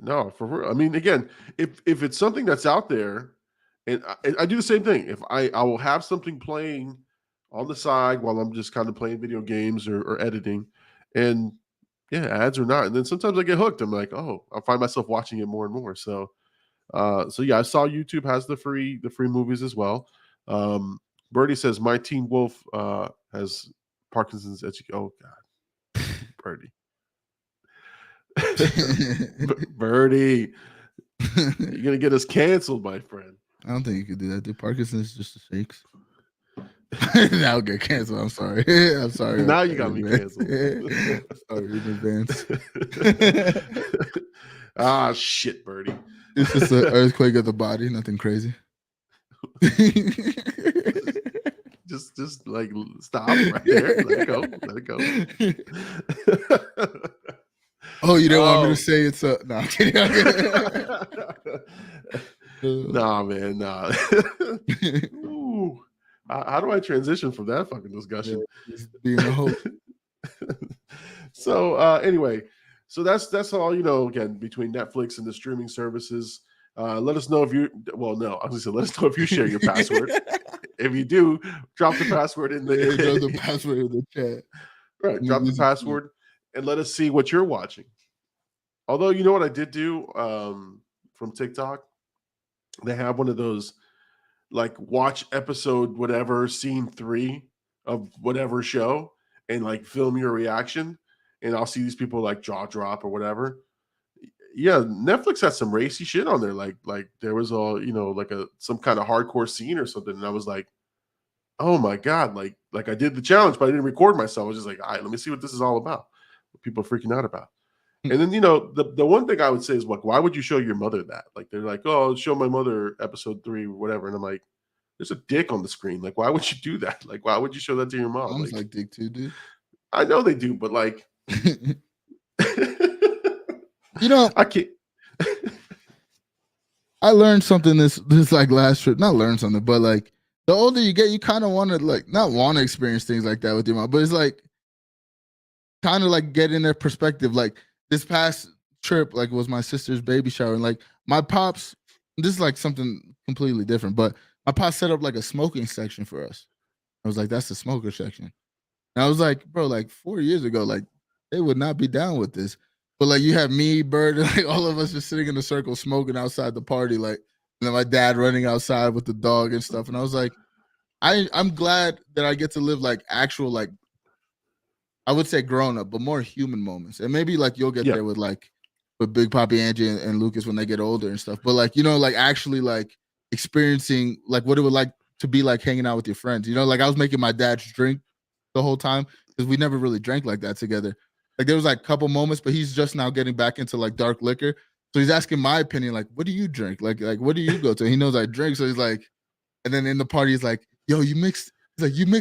No, for real. I mean, again, if it's something that's out there, and I do the same thing. If I will have something playing on the side while I'm just kind of playing video games or editing, and yeah, ads or not, and then sometimes I get hooked. I'm like, oh, I find myself watching it more and more. So yeah, I saw YouTube has the free movies as well. Um, Birdie says my Teen Wolf has Parkinson's. Oh God, Birdie. Birdie, you're gonna get us canceled, my friend. I don't think you could do that. Dude, Parkinson's just the shakes. Now I'll get canceled. I'm sorry. I'm sorry. Now you got me canceled. Sorry in advance. Ah, shit, Birdie. It's just an earthquake of the body. Nothing crazy. just like stop right there. Let it go. Let it go. Oh, you didn't want me to say it's a no? I'm kidding. Nah, man, nah. Ooh. How do I transition from that fucking discussion? Yeah, being a host. So anyway, so that's all, again, between Netflix and the streaming services. Let us know if you no, I was gonna say, let us know if you share your password. If you do, drop the password in the password in the chat. Right, drop the password and let us see what you're watching. Although, you know what I did do from TikTok? They have one of those like watch episode whatever scene 3 of whatever show and like film your reaction, and I'll see these people like jaw drop or whatever. Yeah, Netflix has some racy shit on there. Like there was like some kind of hardcore scene or something, and I was like, oh my God, like I did the challenge, but I didn't record myself. I was just like, all right, let me see what this is all about. What people are freaking out about. And then, the one thing I would say is, like, why would you show your mother that? Like, they're like, oh, I'll show my mother episode 3 or whatever. And I'm like, there's a dick on the screen. Like, why would you do that? Like, why would you show that to your mom? Sounds like dick too, dude. I know they do, but like, I can't. I learned something this like last trip. Not learn something, but like the older you get, you kind of want to like not want to experience things like that with your mom, but it's like kind of like getting their perspective. Like this past trip, like was my sister's baby shower, and like my pops. This is like something completely different, but my pops set up like a smoking section for us. I was like, that's the smoker section. And I was like, bro, like 4 years ago, like they would not be down with this. But like you have me, Bird, and like all of us just sitting in a circle smoking outside the party, like, and then my dad running outside with the dog and stuff. And I was like, I'm glad that I get to live like actual, like, I would say grown up, but more human moments. And maybe like you'll get there with Big Papi, Angie, and Lucas when they get older and stuff. But like, like actually like experiencing like what it would like to be like hanging out with your friends. Like I was making my dad drink the whole time because we never really drank like that together. Like there was like a couple moments, but he's just now getting back into like dark liquor. So he's asking my opinion, like, what do you drink? Like what do you go to? He knows I drink. So he's like, and then in the party, he's like, yo, you mix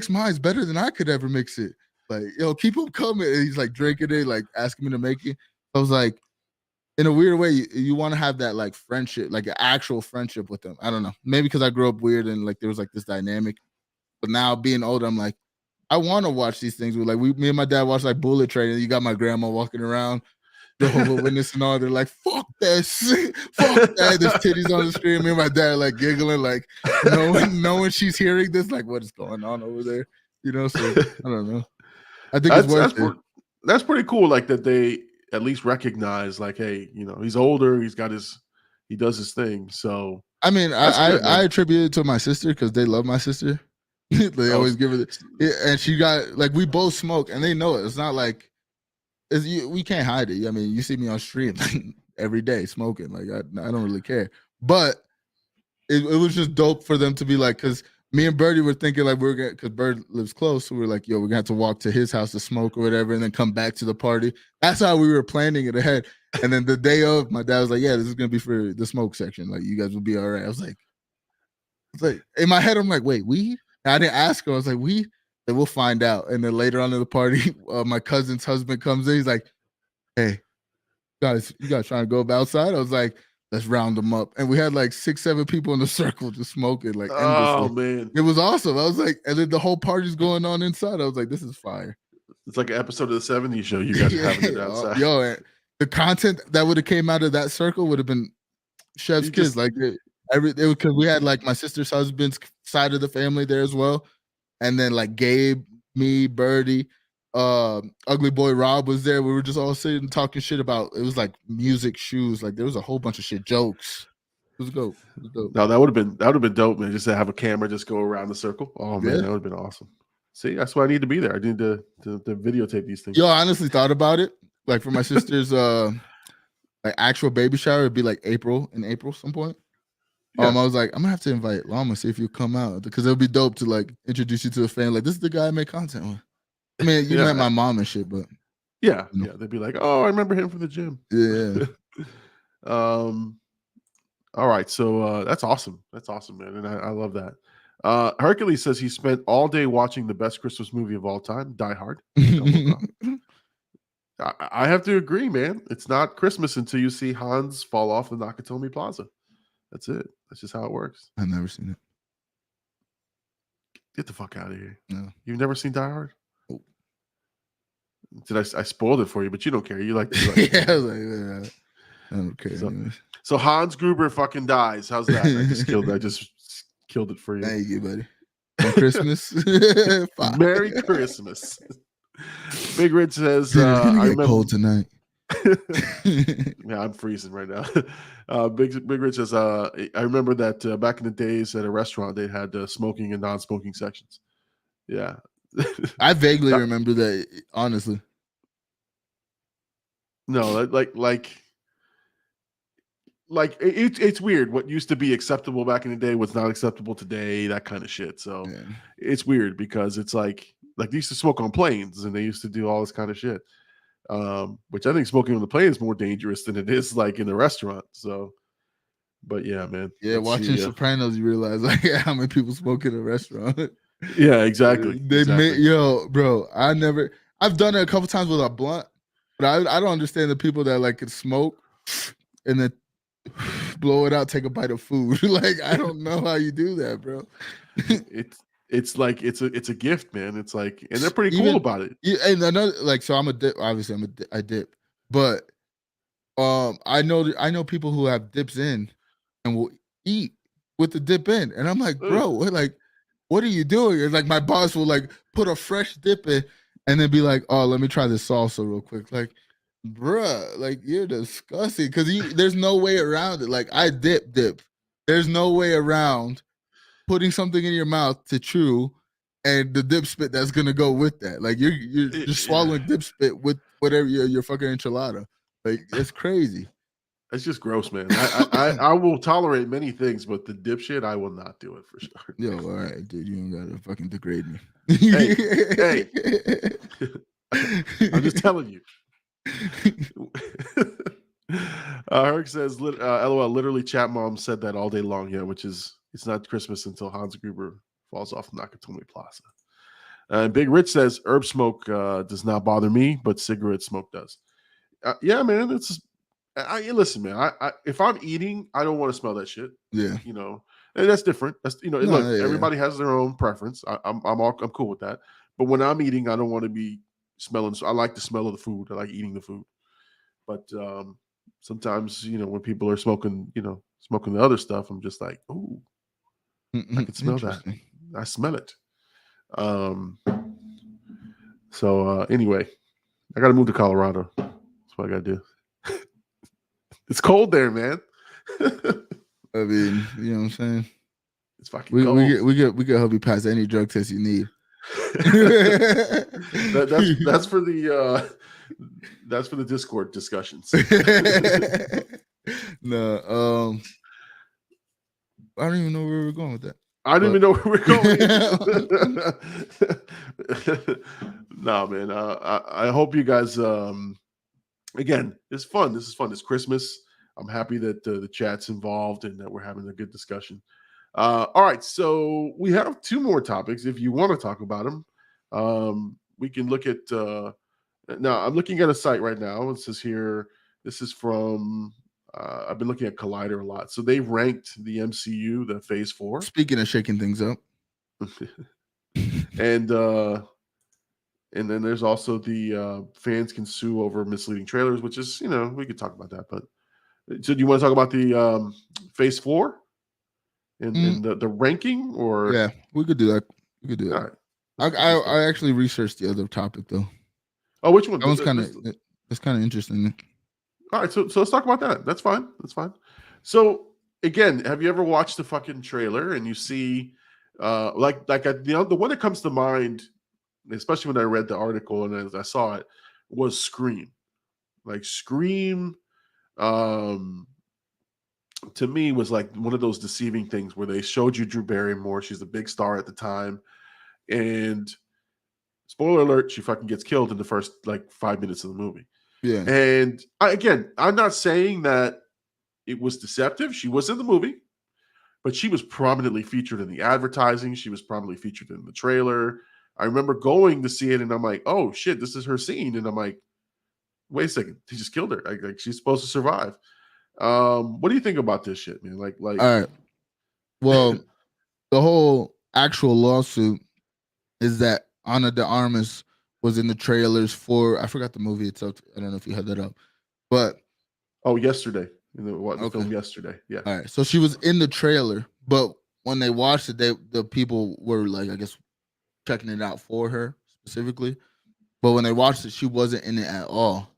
mine better than I could ever mix it. Like, yo, keep him coming. And he's like drinking it, like asking me to make it. I was like, in a weird way, you want to have that like friendship, like an actual friendship with them. I don't know. Maybe because I grew up weird and like there was like this dynamic. But now being older, I'm like, I want to watch these things. With like me and my dad watched like Bullet Train, and you got my grandma walking around, Jehovah's Witness and all. They're like, fuck that shit. Fuck that. There's titties on the screen. Me and my dad like giggling, like knowing she's hearing this, like what is going on over there? So I don't know. I think it's worth it. That's pretty cool. Like that they at least recognize, like, hey, he's older. He does his thing. So I mean, I attribute it to my sister because they love my sister. They always give it, and she got like we both smoke, and they know it. It's not like we can't hide it. I mean, you see me on stream every day smoking. Like I don't really care, but it was just dope for them to be like, because me and Birdie were thinking like because Bird lives close, so we were like, yo, we're gonna have to walk to his house to smoke or whatever, and then come back to the party. That's how we were planning it ahead. And then the day of, my dad was like, yeah, this is gonna be for the smoke section. Like you guys will be all right. I was like in my head, I'm like, wait, weed? I didn't ask her. I was like, weed? Then we'll find out. And then later on in the party, my cousin's husband comes in. He's like, hey, you guys trying to go outside? I was like, let's round them up. And we had like 6-7 people in the circle just smoking like endlessly. Oh, man. It was awesome. I was like, and then the whole party's going on inside. I was like, this is fire. It's like an episode of the 70s show. You guys are having it outside. Yo, the content that would have came out of that circle would have been Chef's You kids. just Like because we had like my sister's husband's side of the family there as well, and then like Gabe, me, Birdie, Ugly Boy Rob was there. We were just all sitting talking shit about. It was like music, shoes. Like there was a whole bunch of shit, jokes. It was dope. It was dope. no, that would have been dope, man. Just to have a camera just go around the circle. Oh man, Yeah. that would have been awesome. See, that's why I need to be there. I need to videotape these things. Yo, I honestly thought about it. Like for my sister's like actual baby shower, it'd be like in April some point. Yeah. I was like, I'm gonna have to invite Llama, see if you come out, because it'll be dope to like introduce you to a fan. Like, this is the guy I make content with. I mean, you Yeah. met my mom and shit, but Yeah, you know. yeah. They'd be like, "Oh, I remember him from the gym." Yeah. All right, so that's awesome. That's awesome, man, and I love that. Hercules says he spent all day watching the best Christmas movie of all time, Die Hard. I have to agree, man. It's not Christmas until you see Hans fall off the Nakatomi Plaza. That's it. That's just how it works. I've never seen it. Get the fuck out of here. No. You've never seen Die Hard? Oh. Did I spoiled it for you, but you don't care. You like yeah, I was like, yeah, I don't care. So Hans Gruber fucking dies. How's that? I just killed it for you. Thank you, buddy. On Christmas. Merry Christmas. Big Red says, I I remember cold tonight. Yeah, I'm freezing right now. Big Rich says, I remember that back in the days at a restaurant, they had smoking and non-smoking sections. Yeah. I vaguely remember that, honestly. No, it's weird. What used to be acceptable back in the day, what's not acceptable today, that kind of shit. So yeah. It's weird because it's like they used to smoke on planes and they used to do all this kind of shit. Which I think smoking on the plane is more dangerous than it is like in the restaurant. So, but yeah, man. Yeah, watching Sopranos, you realize like how many people smoke in a restaurant. Yeah, exactly. Bro, I've done it a couple times with a blunt, but I don't understand the people that like could smoke and then blow it out, take a bite of food. Like, I don't know how you do that, bro. It's like it's a gift, man. It's like, and they're pretty cool about it. Yeah, and another like, so I'm a dip. Obviously, I dip, but I know people who have dips in and will eat with the dip in, and I'm like, bro, what are you doing? And like my boss will like put a fresh dip in, and then be like, oh, let me try this salsa real quick, like. Bruh, like you're disgusting because there's no way around it. Like I dip. There's no way around putting something in your mouth to chew and the dip spit that's gonna go with that. Like you're just swallowing dip spit with whatever your fucking enchilada. Like it's crazy. It's just gross, man. I will tolerate many things, but the dip shit, I will not do it for sure. Yo, all right, dude, you don't gotta fucking degrade me. Hey. I'm just telling you. Herc says, LOL, literally chat mom said that all day long. Yeah, which is, it's not Christmas until Hans Gruber falls off Nakatomi Plaza. And Big Rich says, herb smoke does not bother me, but cigarette smoke does. Yeah, man, listen, man, I if I'm eating, I don't want to smell that shit. Yeah. You know, and that's different. That's, everybody has their own preference. I'm cool with that. But when I'm eating, I don't want to be smelling. So I like the smell of the food. I like eating the food. But sometimes, when people are smoking, smoking the other stuff, I'm just like, ooh, I can smell that. I smell it. So anyway, I got to move to Colorado. That's what I got to do. It's cold there, man. I mean, you know what I'm saying? It's fucking cold. We can help you pass any drug test you need. that's for the Discord discussions. No, I don't even know where we're going with that. I didn't even know where we're going. No, man. I hope you guys. Again, it's fun. This is fun. It's Christmas. I'm happy that the chat's involved and that we're having a good discussion. All right, so we have two more topics. If you want to talk about them, we can look at. Now, I'm looking at a site right now. It says here. This is from. I've been looking at Collider a lot. So they ranked the MCU, the Phase 4. Speaking of shaking things up, and And then there's also the fans can sue over misleading trailers, which is, we could talk about that. But so do you want to talk about the Phase 4 Mm, and the ranking, or yeah, we could do that. We could do all it. right? I actually researched the other topic though. Oh, which one? That one's kind of it's kind of interesting. All right, so let's talk about that. That's fine. That's fine. So again, have you ever watched the fucking trailer and you see, the one that comes to mind, especially when I read the article and as I saw it, was Scream. Like Scream, um, to me was like one of those deceiving things where they showed you Drew Barrymore. She's a big star at the time, and spoiler alert, she fucking gets killed in the first like 5 minutes of the movie. Yeah, And again, I'm not saying that it was deceptive. She was in the movie, but she was prominently featured in the advertising. She was prominently featured in the trailer. I remember going to see it, and I'm like, "Oh shit, this is her scene." And I'm like, "Wait a second, they just killed her. Like she's supposed to survive." What do you think about this shit, man? all right. Well, the whole actual lawsuit is that Ana de Armas was in the trailers for I forgot the movie itself. I don't know if you had that up, but Oh, yesterday in the okay. film yesterday. Yeah. All right. So she was in the trailer, but when they watched it, the people were like, I guess, checking it out for her specifically. But when they watched it, she wasn't in it at all.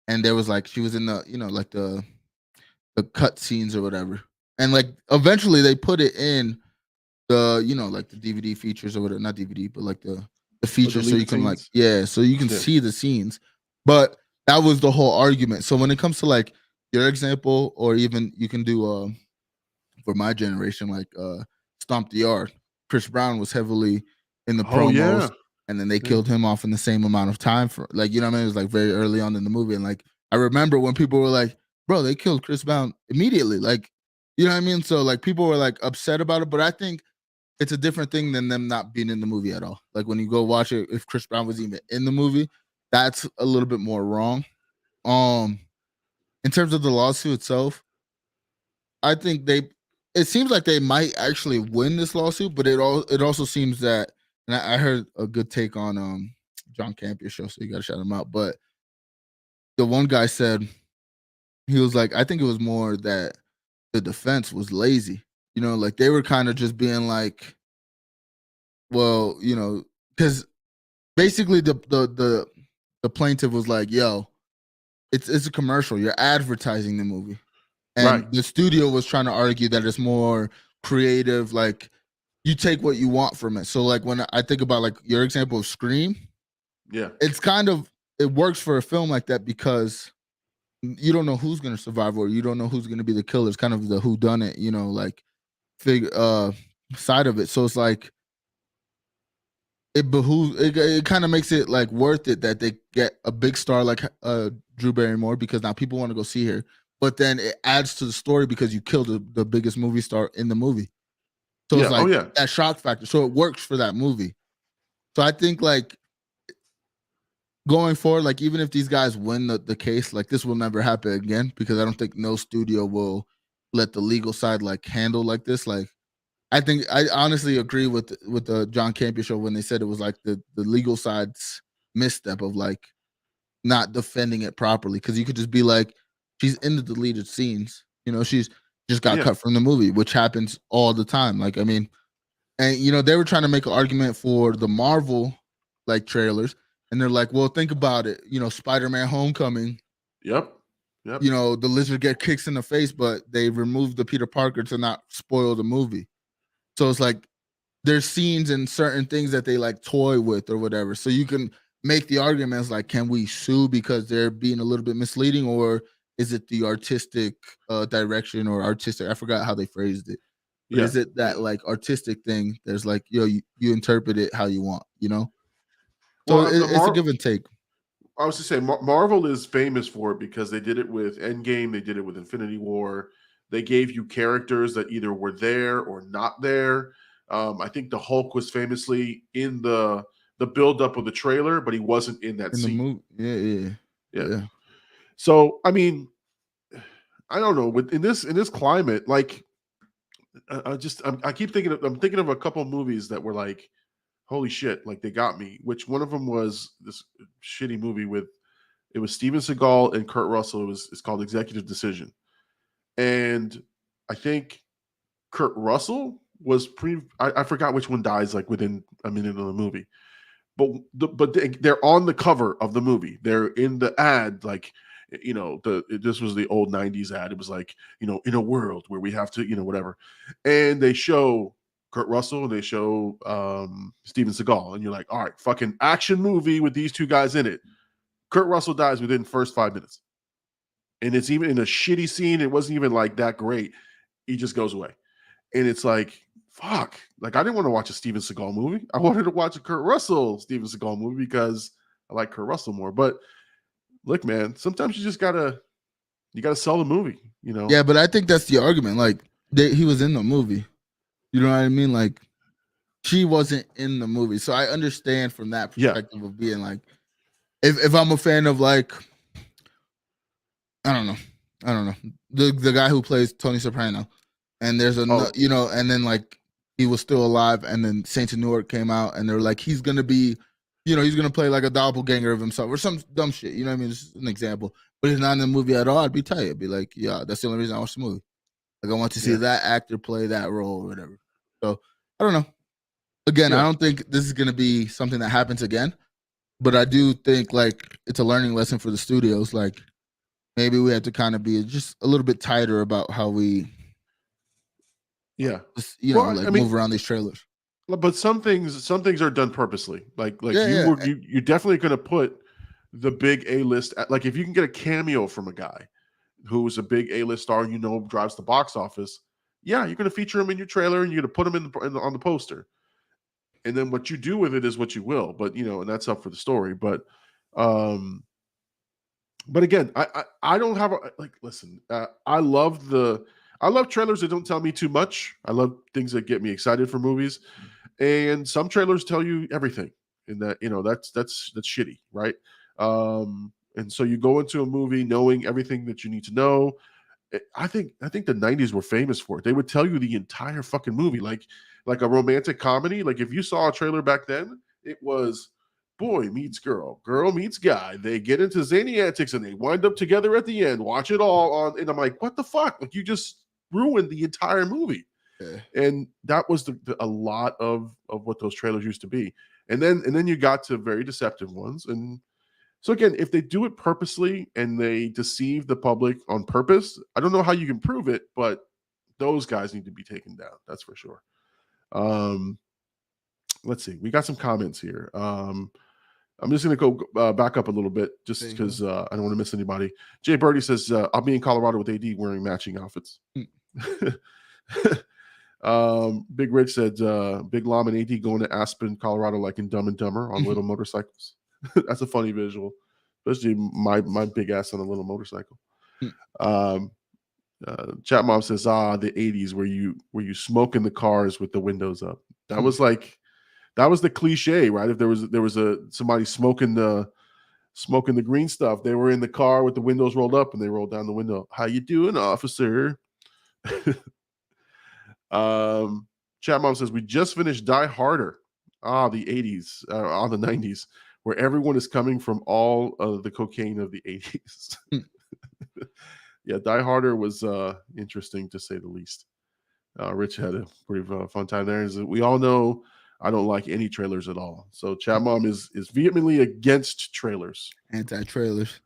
And there was like she was in the, like the cut scenes or whatever. And like eventually they put it in the, like the DVD features or whatever, not DVD, but like the Oh, features so you deleted can like scenes. so you can Yeah. see the scenes. But that was the whole argument. So when it comes to like your example, or even you can do for my generation, like Stomp the Yard. Chris Brown was heavily in the Oh promos, yeah. and then they Yeah. killed him off in the same amount of time for like, what I mean? It was like very early on in the movie. And like I remember when people were like, bro, they killed Chris Brown immediately. Like, you know what I mean? So like people were like upset about it, but I think it's a different thing than them not being in the movie at all. Like when you go watch it, if Chris Brown was even in the movie, that's a little bit more wrong. In terms of the lawsuit itself, I think it seems like they might actually win this lawsuit, but it also seems that, and I heard a good take on John Campion's show, so you got to shout him out. But the one guy said, he was like, I think it was more that the defense was lazy. Like they were kind of just being like, well, because basically the plaintiff was like, yo, it's a commercial. You're advertising the movie. Right. And the studio was trying to argue that it's more creative, like you take what you want from it. So like when I think about like your example of Scream, Yeah. it's kind of it works for a film like that because you don't know who's gonna survive or you don't know who's gonna be the killer. It's kind of the who done it, like side of it. So it's like it kind of makes it like worth it that they get a big star like Drew Barrymore, because now people want to go see her. But then it adds to the story because you killed the biggest movie star in the movie. So Yeah. it's like Oh yeah. that shock factor. So it works for that movie. So I think like going forward, like even if these guys win the case, like this will never happen again, because I don't think no studio will let the legal side like handle like this. Like I think I honestly agree with the John Campia show when they said it was like the legal side's misstep of like not defending it properly, because you could just be like, she's in the deleted scenes, she's just got Yeah. cut from the movie, which happens all the time. Like I mean, and they were trying to make an argument for the Marvel like trailers, and they're like, well, think about it, Spider-Man Homecoming, Yep. Yep. the lizard get kicks in the face, but they removed the Peter Parker to not spoil the movie. So it's like there's scenes and certain things that they like toy with or whatever. So you can make the arguments like, can we sue because they're being a little bit misleading, or is it the artistic direction or artistic? I forgot how they phrased it. But Yeah. is it that Yeah. like artistic thing? There's like, you interpret it how you want. So Well, it's a give and take. I was to say Marvel is famous for it because they did it with Endgame, they did it with Infinity War. They gave you characters that either were there or not there. I think the Hulk was famously in the build up of the trailer, but he wasn't in that In the scene. movie. Yeah. Yeah. So I mean, I don't know. In this climate, like I keep thinking I'm thinking of a couple movies that were like holy shit, like they got me. Which one of them was this shitty movie with it was Steven Seagal and Kurt Russell. It's called Executive Decision, and I think Kurt Russell was I forgot which one dies like within a minute of the movie, but they're on the cover of the movie. They're in the ad, like this was the old '90s ad. It was like in a world where we have to whatever, and they show Kurt Russell and they show Steven Seagal, and you're like, all right, fucking action movie with these two guys in it. Kurt Russell dies within the first 5 minutes, and it's even in a shitty scene. It wasn't even like that great. He just goes away, and it's like, fuck. Like I didn't want to watch a Steven Seagal movie. I wanted to watch a Kurt Russell Steven Seagal movie because I like Kurt Russell more. But look, man, sometimes you gotta sell the movie. Yeah, but I think that's the argument. Like he was in the movie. You know what I mean? Like she wasn't in the movie, so I understand from that perspective of being like, if I'm a fan of like, I don't know, the guy who plays Tony Soprano, and there's and then like he was still alive, and then Saints of Newark came out, and they're like, he's gonna be, he's gonna play like a doppelganger of himself or some dumb shit. You know what I mean? This is an example, but he's not in the movie at all. I'd be tight. I'd be like, yeah, that's the only reason I watched the movie. Like I want to see that actor play that role or whatever. So I don't know. Again, I don't think this is gonna be something that happens again, but I do think like it's a learning lesson for the studios. Like maybe we have to kind of be just a little bit tighter about how we, move around these trailers. But some things are done purposely. You're definitely going to put the big A-list. Like if you can get a cameo from a guy who's a big A-list star, drives the box office. Yeah, you're going to feature him in your trailer and you're going to put him on the poster. And then what you do with it is what you will. But and that's up for the story. But again, I don't have listen. I love trailers that don't tell me too much. I love things that get me excited for movies, and some trailers tell you everything, and that's shitty, right? And so you go into a movie knowing everything that you need to know. I think the '90s were famous for it. They would tell you the entire fucking movie, like a romantic comedy. Like if you saw a trailer back then, it was boy meets girl, girl meets guy. They get into zany antics and they wind up together at the end. Watch it all on, and I'm like, what the fuck? Like you just ruined the entire movie. Yeah. And that was a lot of what those trailers used to be. And then you got to very deceptive ones. And so again, if they do it purposely and they deceive the public on purpose, I don't know how you can prove it, but those guys need to be taken down. That's for sure. Let's see. We got some comments here. I'm just going to go back up a little bit just because I don't want to miss anybody. Jay Birdie says, I'll be in Colorado with AD wearing matching outfits. Big Rich said, Big Llama and AD going to Aspen, Colorado like in Dumb and Dumber on little motorcycles. That's a funny visual, especially my big ass on a little motorcycle. Chat Mom says, the 80s where you smoke in the cars with the windows up. That was like... That was the cliche, right? If there was somebody smoking the green stuff, they were in the car with the windows rolled up and they rolled down the window. How you doing, officer? Chat Mom says we just finished Die Harder. The 80s, the 90s, where everyone is coming from all of the cocaine of the 80s. Yeah, Die Harder was interesting to say the least. Rich had a pretty fun time there. As we all know, I don't like any trailers at all. So Chat Mom is vehemently against trailers. Anti-trailers.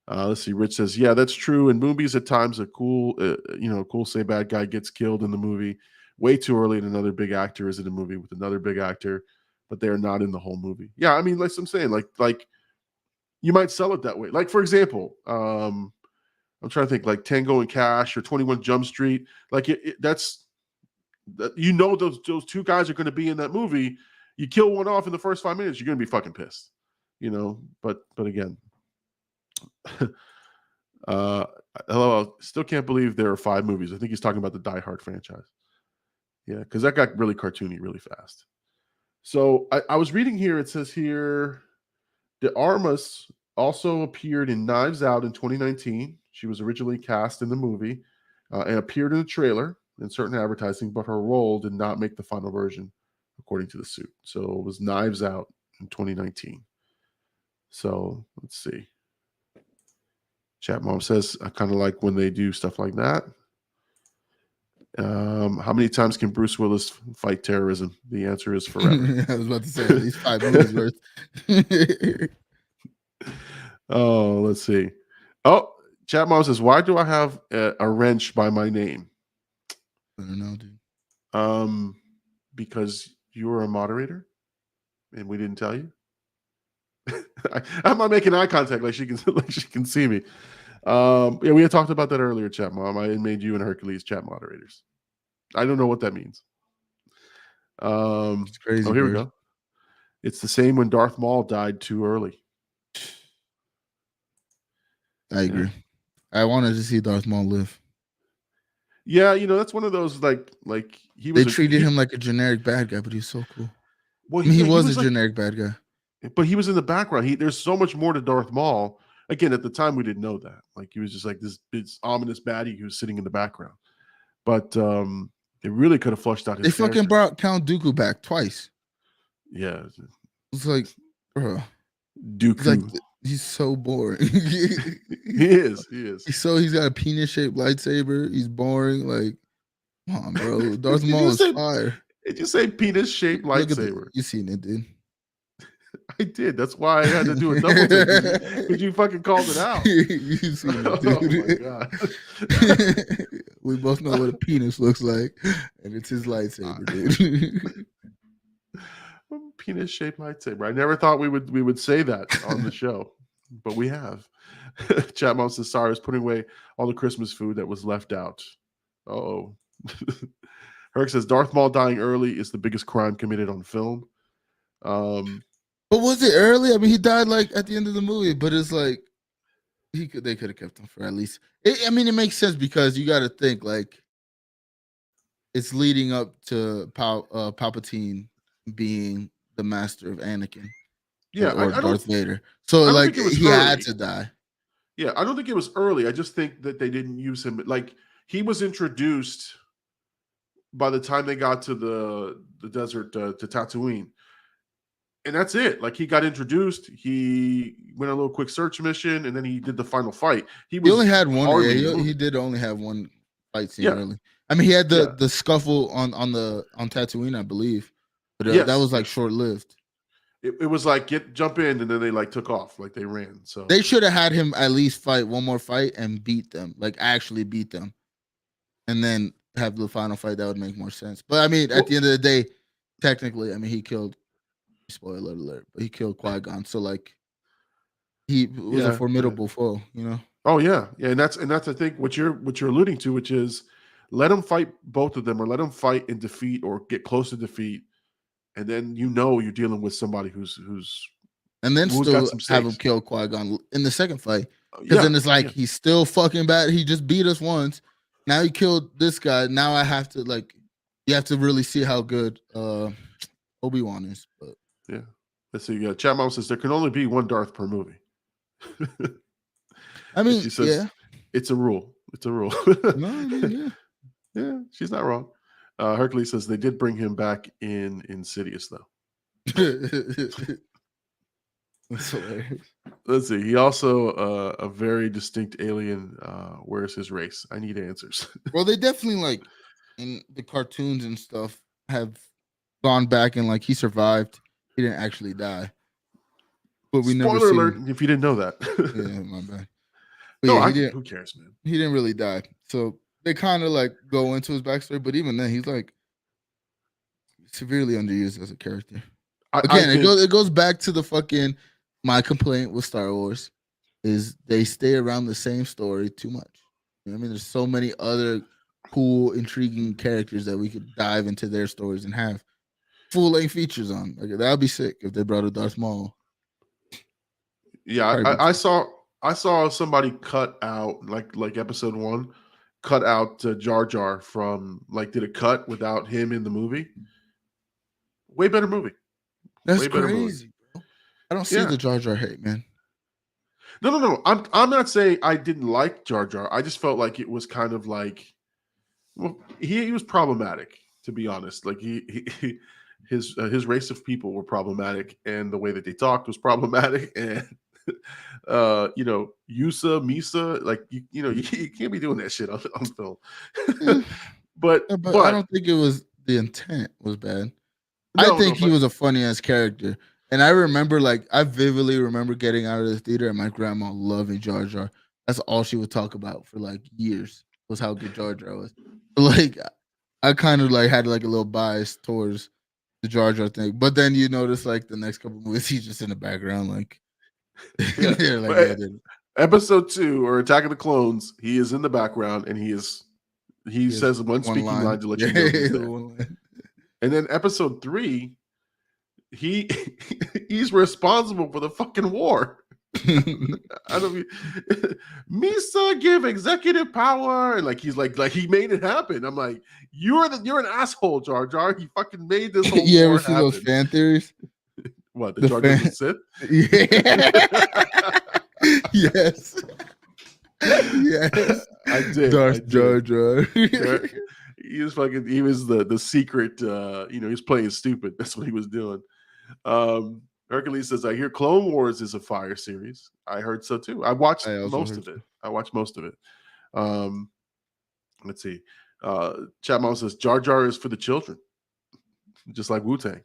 Let's see. Rich says, yeah, that's true. In movies, at times, a cool say bad guy gets killed in the movie way too early, and another big actor is in a movie with another big actor, but they're not in the whole movie. Yeah, I mean, like I'm saying, like you might sell it that way. Like, for example, I'm trying to think, like Tango and Cash or 21 Jump Street. Like that's those two guys are going to be in that movie. You kill one off in the first 5 minutes, you're going to be fucking pissed, But again, hello, I still can't believe there are 5 movies. I think he's talking about the Die Hard franchise. Yeah, because that got really cartoony really fast. So I was reading here. It says here, De Armas also appeared in Knives Out in 2019. She was originally cast in the movie and appeared in the trailer and certain advertising, but her role did not make the final version according to the suit. So it was Knives Out in 2019. So let's see. Chat Mom says, I kind of like when they do stuff like that. How many times can Bruce Willis fight terrorism? The answer is forever. I was about to say at least 5 movies worth. Oh, let's see. Oh, Chat Mom says, why do I have a wrench by my name? I don't know, dude. Because you were a moderator and we didn't tell you. I'm not making eye contact like she can see me. Yeah, we had talked about that earlier, Chat Mom. I made you and Hercules chat moderators. I don't know what that means. It's crazy. Oh, here we go. It's the same when Darth Maul died too early. I agree. Yeah. I wanted to see Darth Maul live. Yeah, that's one of those like he was. They treated him like a generic bad guy, but he's so cool. Well, he was a generic bad guy, but he was in the background. There's so much more to Darth Maul. Again, at the time, we didn't know that. Like he was just like this ominous baddie who was sitting in the background. But it really could have flushed out his. They fucking brought Count Dooku back twice. Yeah, it's like, bro, Dooku. He's so boring. He is. He's got a penis-shaped lightsaber. He's boring. Like, come on, bro. Darth Maul is fire. Did you say penis-shaped lightsaber? You seen it, dude. I did. That's why I had to do a double take because you fucking called it out. You seen it, dude. Oh my god. We both know what a penis looks like, and it's his lightsaber, dude. Penis-shaped lightsaber. I never thought we would say that on the show, but we have. Chat Mom says Sarah is putting away all the Christmas food that was left out. Uh-oh. Herc says Darth Maul dying early is the biggest crime committed on film. But was it early? I mean, he died like at the end of the movie, but it's like they could have kept him for at least. It makes sense because you got to think like it's leading up to Palpatine being the master of Anakin, or Darth Vader. So like he had to die. Yeah, I don't think it was early. I just think that they didn't use him. Like he was introduced by the time they got to the desert to Tatooine. And that's it. Like he got introduced, he went on a little quick search mission, and then he did the final fight. He only had one. Yeah, he did only have one fight scene. Early. I mean, he had the scuffle on Tatooine, I believe, but that was like short lived. It was like jump in, and then they like took off, like they ran. So they should have had him at least fight one more fight and beat them, like actually beat them, and then have the final fight. That would make more sense. But I mean, at the end of the day, technically, I mean, he killed. Spoiler alert! But he killed Qui-Gon, so like he was a formidable foe, Oh yeah, and that's I think what you're alluding to, which is let him fight both of them, or let him fight and defeat, or get close to defeat, and then you're dealing with somebody who's and then still have him kill Qui-Gon in the second fight, because then it's like he's still fucking bad. He just beat us once. Now he killed this guy. Now I have to you have to really see how good Obi-Wan is, but. Yeah. Let's see. Chat Mom says there can only be one Darth per movie. I mean, she says, it's a rule. It's a rule. No, I mean, yeah, she's not wrong. Hercules says they did bring him back in Insidious, though. That's hilarious. Let's see. He also a very distinct alien. Where's his race? I need answers. Well, they definitely in the cartoons and stuff have gone back and he survived. He didn't actually die. But we Spoiler alert if you didn't know that. Yeah, my bad. But who cares, man? He didn't really die. So they kind of go into his backstory, but even then he's severely underused as a character. It goes back to the fucking my complaint with Star Wars is they stay around the same story too much. I mean, there's so many other cool, intriguing characters that we could dive into their stories and have full-length features on. That'd be sick if they brought a Darth Maul. Yeah, I saw somebody cut out like episode 1, cut out Jar Jar from did a cut without him in the movie. Way better movie. That's way crazy, movie. Bro. I don't see the Jar Jar hate, man. No. I'm not saying I didn't like Jar Jar. I just felt like it was kind of he was problematic, to be honest. his race of people were problematic, and the way that they talked was problematic, and Yusa, Misa, like you can't be doing that shit on film. Yeah, but but I don't think it was the intent was bad. I no, think he but was a funny ass character. And I remember, like, I vividly remember getting out of the theater and my grandma loving Jar Jar. That's all she would talk about for like years was how good Jar Jar was. Like, I kind of like had like a little bias towards the Jar Jar thing. But then you notice like the next couple movies, he's just in the background, like, yeah, they're like, but yeah, dude, episode 2 or Attack of the Clones, he is in the background and he he has says one one speaking line. line to let Yeah, you know he's there. one line. And then episode 3, he he's responsible for the fucking war. I don't mean Misa give executive power, and like he's like he made it happen. I'm like, you're an asshole, Jar Jar. He fucking made this whole You war ever see those happen. fan theories? What, the The Jar Jar fan- the Sith? Yeah. Yes. Yes. I did. Darth Jar Jar. He was the secret he was playing stupid. That's what he was doing. Hercules says, I hear Clone Wars is a fire series. I heard so too. I watched most of it. I watched most of it. Let's see. Chat Mom says Jar Jar is for the children, just like Wu-Tang.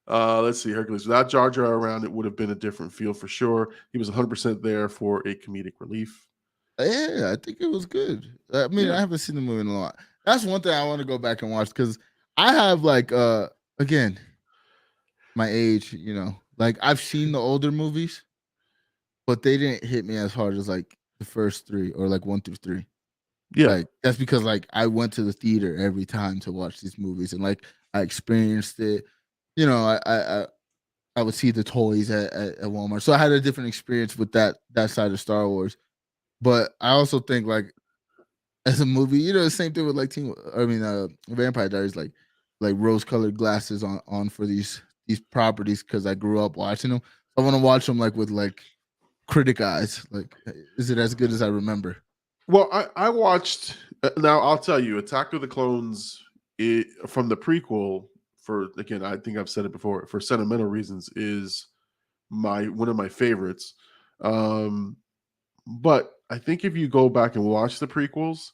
Let's see. Hercules, without Jar Jar around, it would have been a different feel for sure. He was 100% there for a comedic relief. Yeah, I think it was good. I mean, I haven't seen the movie in a lot. That's one thing I want to go back and watch because I have like again my age, like I've seen the older movies, but they didn't hit me as hard as like the first 3 or like 1 through 3. Yeah, like that's because like I went to the theater every time to watch these movies and like I experienced it. I would see the toys at Walmart, so I had a different experience with that side of Star Wars. But I also think like as a movie, the same thing with like Vampire Diaries, like rose-colored glasses on for these properties because I grew up watching them. I want to watch them like with like critic eyes. Like, is it as good as I remember? Well, I watched. Now I'll tell you, Attack of the Clones from the prequel. Again, I think I've said it before. For sentimental reasons, is one of my favorites. But I think if you go back and watch the prequels,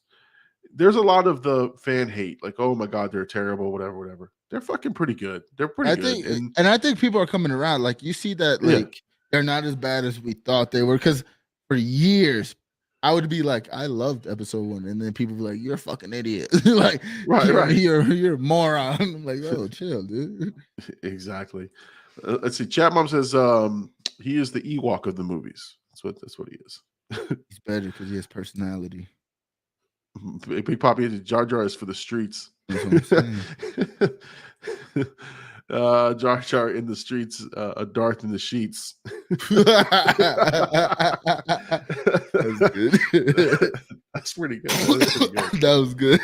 there's a lot of the fan hate, like, oh my god, they're terrible, whatever. They're fucking pretty good. They're pretty good. And I think people are coming around. Like you see that like they're not as bad as we thought they were. Because for years I would be like, I loved episode 1, and then people be like, you're a fucking idiot. Like, right. You're a moron. I'm like, oh, chill, dude. Exactly. Let's see. Chat Mom says he is the Ewok of the movies. That's what he is. He's better because he has personality. Big Poppy, Jar Jar is for the streets. That's what I'm saying. Jar Jar in the streets, a Darth in the sheets. That's good. That's pretty good. That was good.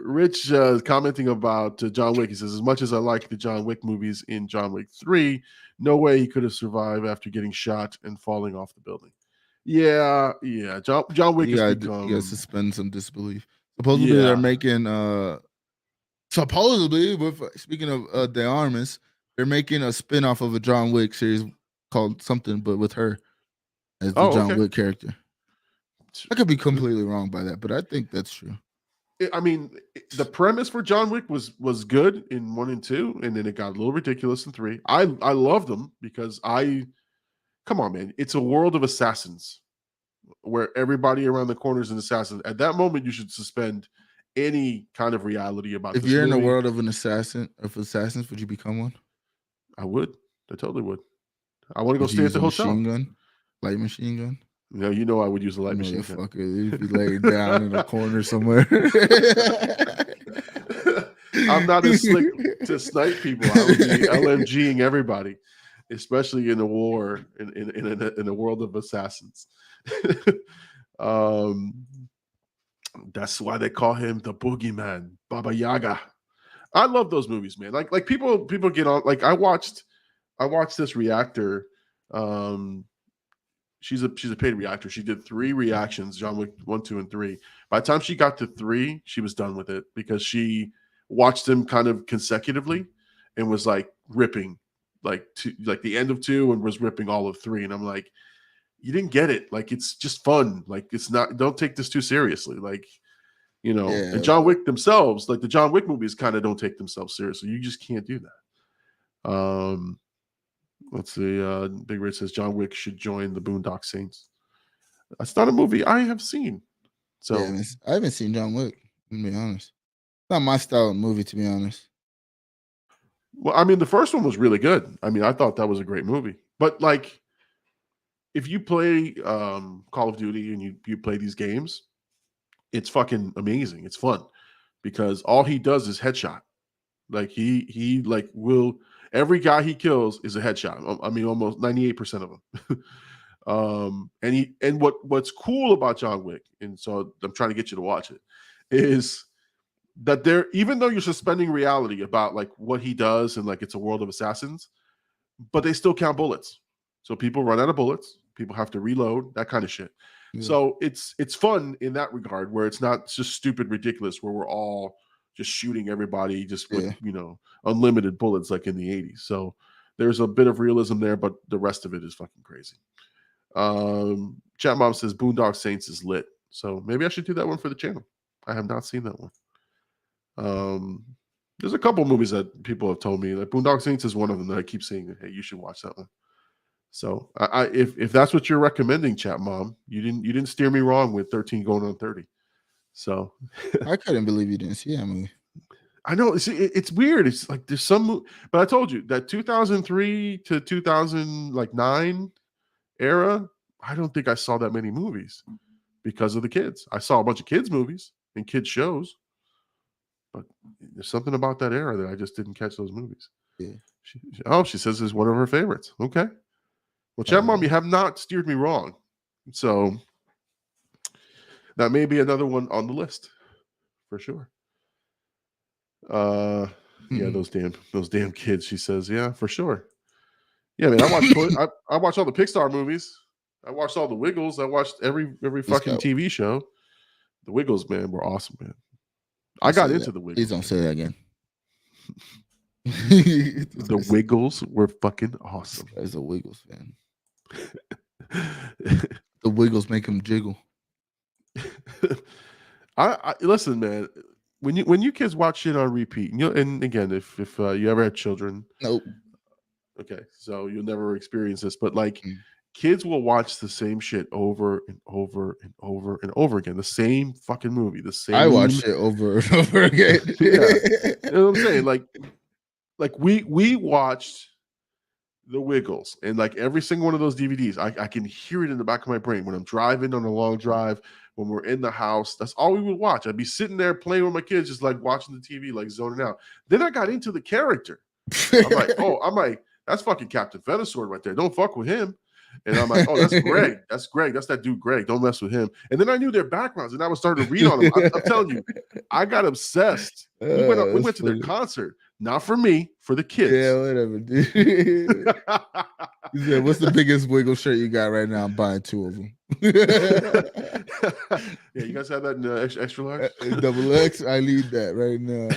Rich commenting about John Wick. He says, as much as I like the John Wick movies in John Wick 3, no way he could have survived after getting shot and falling off the building. Yeah. John Wick has become. You got to suspend some disbelief. Supposedly they're making speaking of De Armas, they're making a spin-off of a John Wick series called something, but with her as the John Wick character. I could be completely wrong by that, but I think that's true. I mean, the premise for John Wick was good in 1 and 2, and then it got a little ridiculous in 3. I loved them because come on, man, it's a world of assassins where everybody around the corner is an assassin. At that moment, you should suspend any kind of reality about. If you're in the world of assassins, would you become one? I would. I totally would. I want to go stay at the hotel. Light machine gun. No, I would use a light machine gun. Fucker, you'd be laid down in a corner somewhere. I'm not as slick to snipe people. I would be LMGing everybody, especially in a war in a world of assassins. That's why they call him the boogeyman, Baba Yaga. I love those movies, man. Like people get on. Like I watched this reactor. she's a paid reactor. She did 3 reactions, John Wick 1, 2, and 3. By the time she got to 3, she was done with it because she watched them kind of consecutively and was like ripping like the end of 2 and was ripping all of 3. And I'm like, you didn't get it. Like, it's just fun. Like, it's not, don't take this too seriously. Like, you know, Yeah. and John Wick themselves, like the John Wick movies kind of don't take themselves seriously. You just can't do that. Let's see. Big Red says John Wick should join the Boondock Saints. That's not a movie I have seen. So Yeah, I haven't seen John Wick, to be honest. Not my style of movie, to be honest. well, I mean, the first one was really good. I mean, I thought that was a great movie. But like, if you play Call of Duty and you play these games, it's fucking amazing. It's fun because all he does is headshot. Like he like will every guy he kills is a headshot. I mean, almost 98% of them. And what's cool about John Wick, and so I'm trying to get you to watch it, is that there, even though you're suspending reality about like what he does and like it's a world of assassins, but they still count bullets. So people run out of bullets, people have to reload, that kind of shit. Yeah. So it's fun in that regard where it's not just stupid ridiculous where we're all just shooting everybody just with unlimited bullets like in the 80s. So there's a bit of realism there, but the rest of it is fucking crazy. Chat Mom says Boondock Saints is lit. So maybe I should do that one for the channel. I have not seen that one. There's a couple movies that people have told me. Like Boondock Saints is one of them that I keep saying, hey, you should watch that one. So if that's what you're recommending, Chat Mom, you didn't steer me wrong with 13 going on 30. So I couldn't believe you didn't see that movie. I know it's weird. It's like there's some, but I told you that 2003 to 2009 era, I don't think I saw that many movies because of the kids. I saw a bunch of kids movies and kids shows, but there's something about that era that I just didn't catch those movies. Yeah. She says it's one of her favorites. Okay. Well, Chat Mom, you have not steered me wrong. So that may be another one on the list for sure. Yeah, those damn kids, she says. Yeah, for sure. Yeah, man, I watched all the Pixar movies. I watched all the Wiggles. I watched every fucking TV show. The Wiggles, man, were awesome, man. I got into the Wiggles. Please don't say that again. The Wiggles were fucking awesome. As a Wiggles fan. The Wiggles make him jiggle. I listen, man. When you kids watch shit on repeat, and again, if you ever had children, nope. Okay, so you'll never experience this, but like kids will watch the same shit over and over and over and over again. The same fucking movie. The same. I watch it over and over again. Yeah. You know what I'm saying? Like we watched The Wiggles, and like every single one of those DVDs, I can hear it in the back of my brain when I'm driving on a long drive, when we're in the house. That's all we would watch. I'd be sitting there playing with my kids, just like watching the TV, like zoning out. Then I got into the character. I'm like, that's fucking Captain Feathersword right there. Don't fuck with him. And I'm like, oh, that's Greg. That's Greg. That's that dude Greg. Don't mess with him. And then I knew their backgrounds, and I was starting to read on them. I'm telling you, I got obsessed. We went to their concert. Not for me, for the kids. Yeah, whatever, dude. He said, what's the biggest Wiggle shirt you got right now? I'm buying 2 of them. Yeah, you guys have that in extra large? Double X, I need that right now.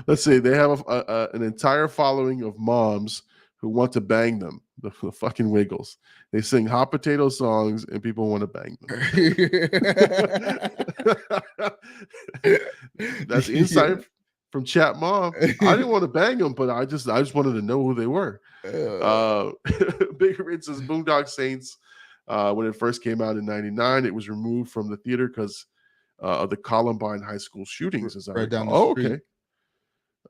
Let's see. They have an entire following of moms who want to bang them, the fucking Wiggles. They sing hot potato songs and people want to bang them. That's insight from Chat Mom. I didn't want to bang them, but I just wanted to know who they were. Big Red says Boondock Saints, when it first came out in 99, it was removed from the theater because of the Columbine High School shootings. As I right down recall. the street. Okay.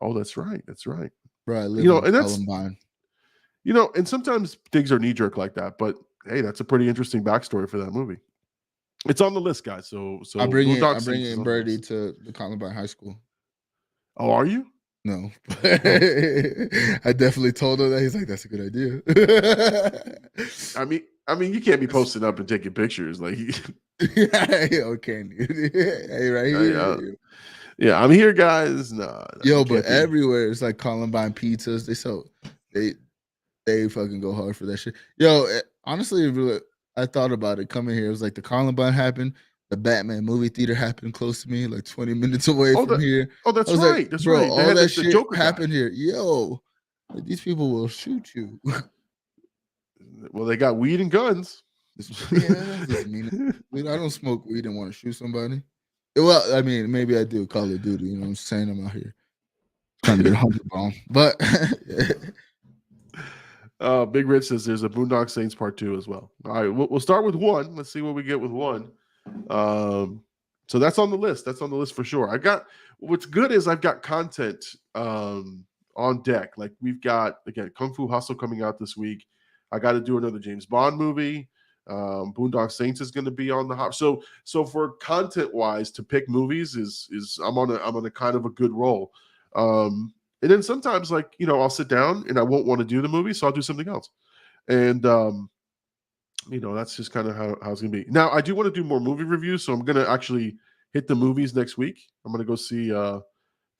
Oh, that's right. That's right. Right. And that's Columbine. And sometimes things are knee jerk like that, but hey, that's a pretty interesting backstory for that movie. It's on the list, guys. So I'm bringing Birdie to the Columbine High School. Oh, are you? No, I definitely told him that. He's like, "That's a good idea." I mean, you can't be posting up and taking pictures, like. Okay, hey, right here. Yeah, I'm here, guys. No, yo, but everywhere it's like Columbine pizzas. They fucking go hard for that shit. Yo, honestly, I thought about it coming here. It was like the Columbine happened, the Batman movie theater happened close to me, like 20 minutes away Oh, from here. I that's was like, right. That's bro, right. They all had that the shit Joker guy. happened here. Yo, like, these people will shoot you. Well, they got weed and guns. Yeah, that doesn't mean it. I don't smoke weed and want to shoot somebody. Well, I mean, maybe I do Call of Duty. You know what I'm saying? I'm out here trying to get 100 bomb. But Big Rich says there's a Boondock Saints Part 2 as well. All right, we'll start with one. Let's see what we get with one. So that's on the list. That's on the list for sure. What's good is I've got content on deck. Like we've got, again, Kung Fu Hustle coming out this week. I got to do another James Bond movie. Boondock Saints is going to be on the hop. So for content wise, to pick movies is I'm on a kind of a good roll. And then sometimes, like, I'll sit down and I won't want to do the movie, so I'll do something else. And that's just kind of how it's gonna be. Now, I do want to do more movie reviews, so I'm gonna actually hit the movies next week. I'm gonna go see The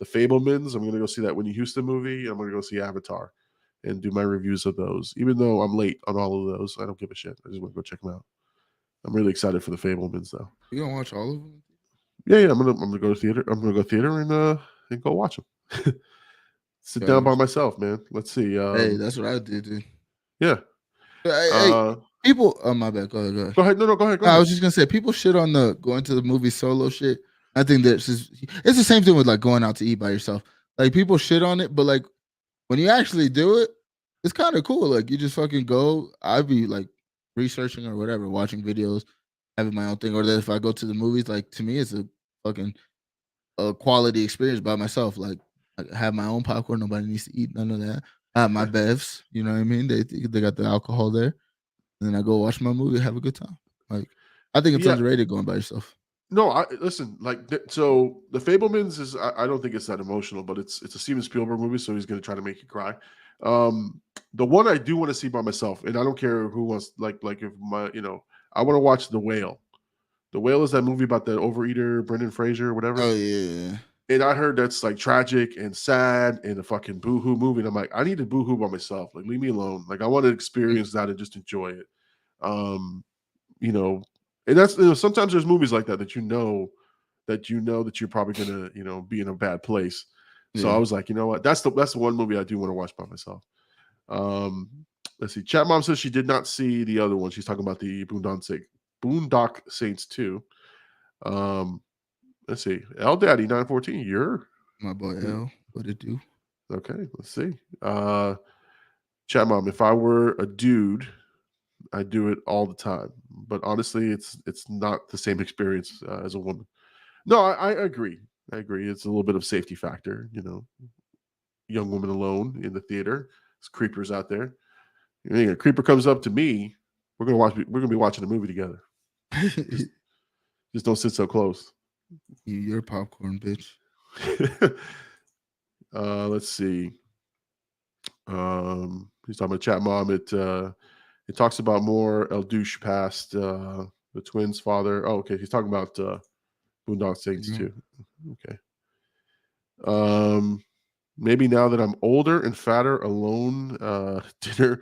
Fablemans. I'm gonna go see that Whitney Houston movie. I'm gonna go see Avatar and do my reviews of those. Even though I'm late on all of those, I don't give a shit. I just want to go check them out. I'm really excited for The Fablemans, though. You gonna watch all of them? Yeah. I'm gonna go to theater. I'm gonna go theater and go watch them. Sit down by myself, man. Let's see. Hey, that's what I did, dude. Yeah. Hey, people. Oh, my bad. Go ahead. Go ahead. No, go ahead. I was just gonna say, people shit on the going to the movie solo shit. I think it's the same thing with like going out to eat by yourself. Like people shit on it, but like when you actually do it, it's kind of cool. Like you just fucking go. I'd be like researching or whatever, watching videos, having my own thing. Or that if I go to the movies, like to me, it's a fucking quality experience by myself. Like I have my own popcorn. Nobody needs to eat none of that. I have my bevs. You know what I mean? They got the alcohol there. And then I go watch my movie, have a good time. Like, I think it's underrated going by yourself. No, listen. So The Fablemans is. I don't think it's that emotional, but it's a Steven Spielberg movie, so he's going to try to make you cry. The one I do want to see by myself, and I don't care who wants. Like if I want to watch The Whale. The Whale is that movie about the overeater, Brendan Fraser, or whatever. Oh yeah. And I heard that's like tragic and sad and a fucking boohoo movie. And I'm like, I need to boohoo by myself. Like, leave me alone. Like, I want to experience that and just enjoy it. And that's sometimes there's movies like that that you're probably gonna be in a bad place. So I was like, you know what? That's the one movie I do want to watch by myself. Let's see. Chat Mom says she did not see the other one. She's talking about the Boondock Saints 2. Let's see. L Daddy 914. You're my boy L. What it do? Okay, let's see. Chat Mom, if I were a dude, I do it all the time. But honestly, it's not the same experience as a woman. No, I agree. I agree. It's a little bit of safety factor, young woman alone in the theater. There's creepers out there. A creeper comes up to me, we're gonna be watching a movie together. Just don't sit so close. You're popcorn, bitch. Let's see. He's talking about Chat Mom. It talks about more El Douche past the twins' father. Oh, okay. He's talking about Boondock Saints too. Okay. Maybe now that I'm older and fatter, alone, dinner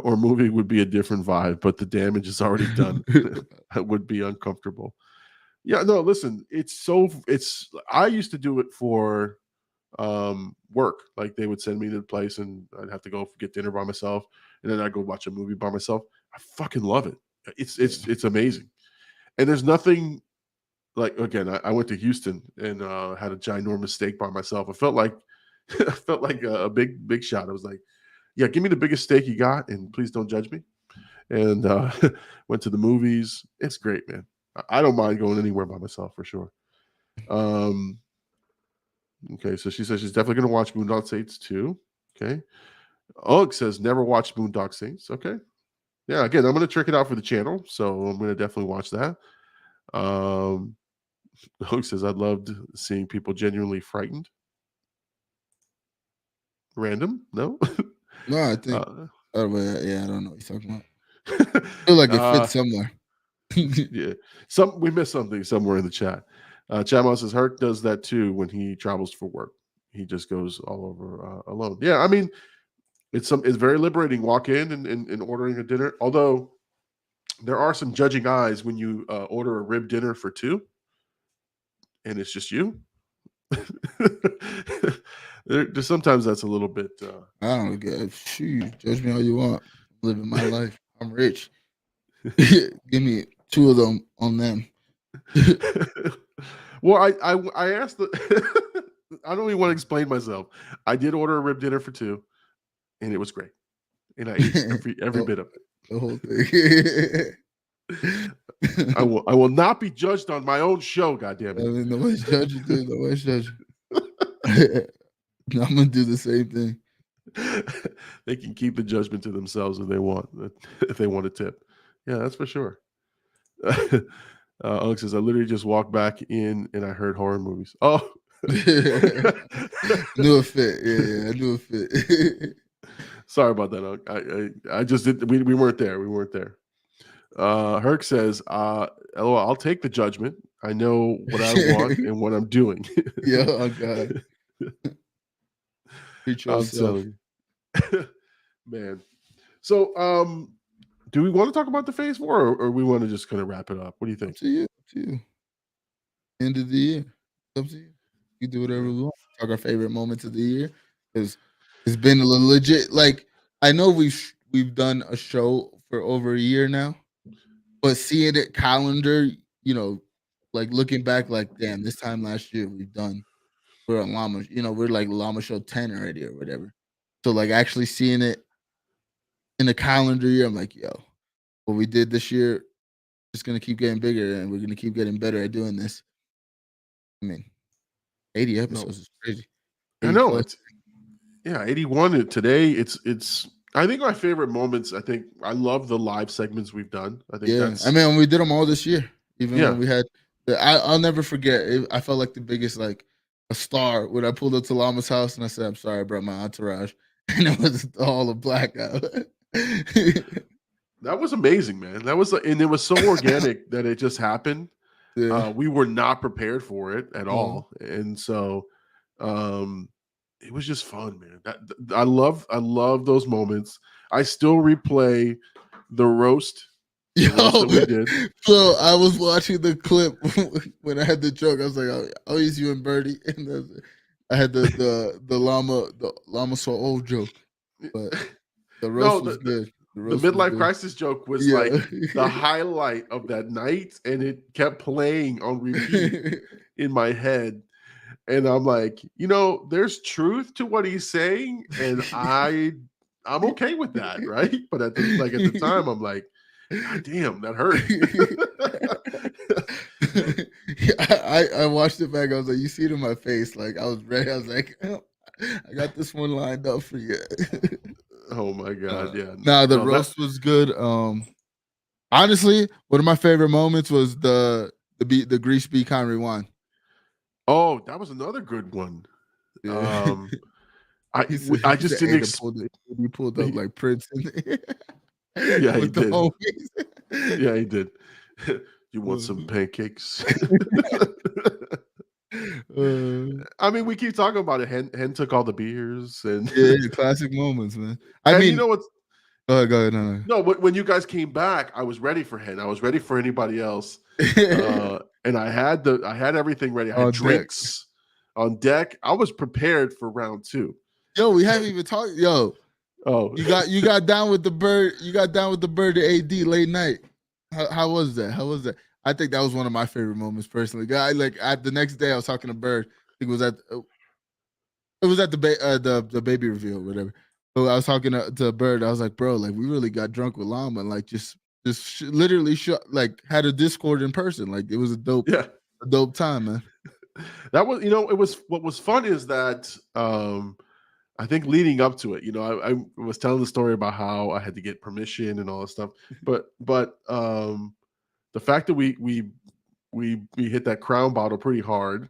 or movie would be a different vibe, but the damage is already done. It would be uncomfortable. Yeah, no, listen, I used to do it for work. Like they would send me to the place and I'd have to go get dinner by myself and then I'd go watch a movie by myself. I fucking love it. It's amazing. And there's nothing like, again, I went to Houston and had a ginormous steak by myself. I felt like a big shot. I was like, yeah, give me the biggest steak you got and please don't judge me. And went to the movies. It's great, man. I don't mind going anywhere by myself for sure. Okay, so she says she's definitely going to watch Boondock Saints too. Okay. Ugg says never watched Boondock Saints. Okay. Yeah, again, I'm going to check it out for the channel, so I'm going to definitely watch that. Ugg says I loved seeing people genuinely frightened. Random? No? No, I think. I don't know what you're talking about. I feel like it fits somewhere. Yeah, we missed something somewhere in the chat. Chatmon says Herc does that too when he travels for work. He just goes all over alone. Yeah, I mean, it's very liberating. Walk in and ordering a dinner. Although there are some judging eyes when you order a rib dinner for two, and it's just you. Sometimes that's a little bit. I don't get. Shoot, judge me all you want. I'm living my life. I'm rich. Give me 2 of them on them. Well, I asked the. I don't even want to explain myself. I did order a rib dinner for two, and it was great, and I ate every bit of it. The whole thing. I will not be judged on my own show. God damn I it! mean, nobody's judging, dude. Nobody's judging. I'm gonna do the same thing. They can keep the judgment to themselves if they want. If they want a tip, yeah, that's for sure. Alex says, I literally just walked back in and I heard horror movies. Oh, Knew it fit. Yeah, I knew it fit. Sorry about that. I just did. We weren't there. We weren't there. Herc says, LOL, I'll take the judgment. I know what I want and what I'm doing. Yeah, oh God. Treat I'm yourself. telling you. Man. So, do we want to talk about the phase 4 or we want to just kind of wrap it up? What do you think? Up to you. Up to you. End of the year. Up to you. You do whatever we want. Talk our favorite moments of the year. Because it's been a legit, like, I know we've done a show for over a year now, but seeing it calendar, you know, like looking back, like, damn, this time last year we're on Llama, you know, we're like Llama Show 10 already or whatever. So like actually seeing it in a calendar year, I'm like, yo, what we did this year is gonna keep getting bigger and we're gonna keep getting better at doing this. I mean, 80 episodes is crazy. I know it's 81 today. It's I think my favorite moments. I love the live segments we've done. I think that's. I mean, we did them all this year. Even Yeah. when we had, I'll never forget. I felt like the biggest, like a star when I pulled up to Llama's house and I said, "I'm sorry, I brought my entourage," and it was all a blackout. That was amazing, man. That was, and it was so organic that it just happened. Yeah. We were not prepared for it at all, and so it was just fun, man. I love those moments. I still replay the roast. Yo, that we did. So I was watching the clip when I had the joke. I was like, "I'll use you and Birdie," and I had the llama so old joke, but the roast was good. The midlife crisis joke was like the highlight of that night, and it kept playing on repeat in my head. And I'm like, there's truth to what he's saying, and I'm okay with that, right? But at the time, I'm like, God damn, that hurt. I watched it back. I was like, you see it in my face. Like I was ready. I was like, I got this one lined up for you. Oh my God, yeah. Nah, the roast was good. Honestly, one of my favorite moments was the Grease Beacon Rewind. Oh, that was another good one. Yeah. I just didn't. He pulled up like Prince. Yeah, he did. Yeah, he did. You want some pancakes? I mean, we keep talking about it. Hen took all the beers, and classic moments, man. I mean, you know what's? Go ahead. No, when you guys came back, I was ready for Hen. I was ready for anybody else, and I had everything ready. I had drinks on deck. I was prepared for round 2. Yo, we haven't even talked. Yo, oh, you got down with the bird. You got down with the bird to AD late night. How was that? How was that? I think that was one of my favorite moments personally. The next day I was talking to Bird. I think it was at the baby reveal, or whatever. So I was talking to Bird. I was like, bro, like we really got drunk with Llama and like just literally had a Discord in person. Like it was a dope time, man. That was, it was, what was fun is that I think leading up to it, I was telling the story about how I had to get permission and all that stuff, but the fact that we hit that Crown bottle pretty hard,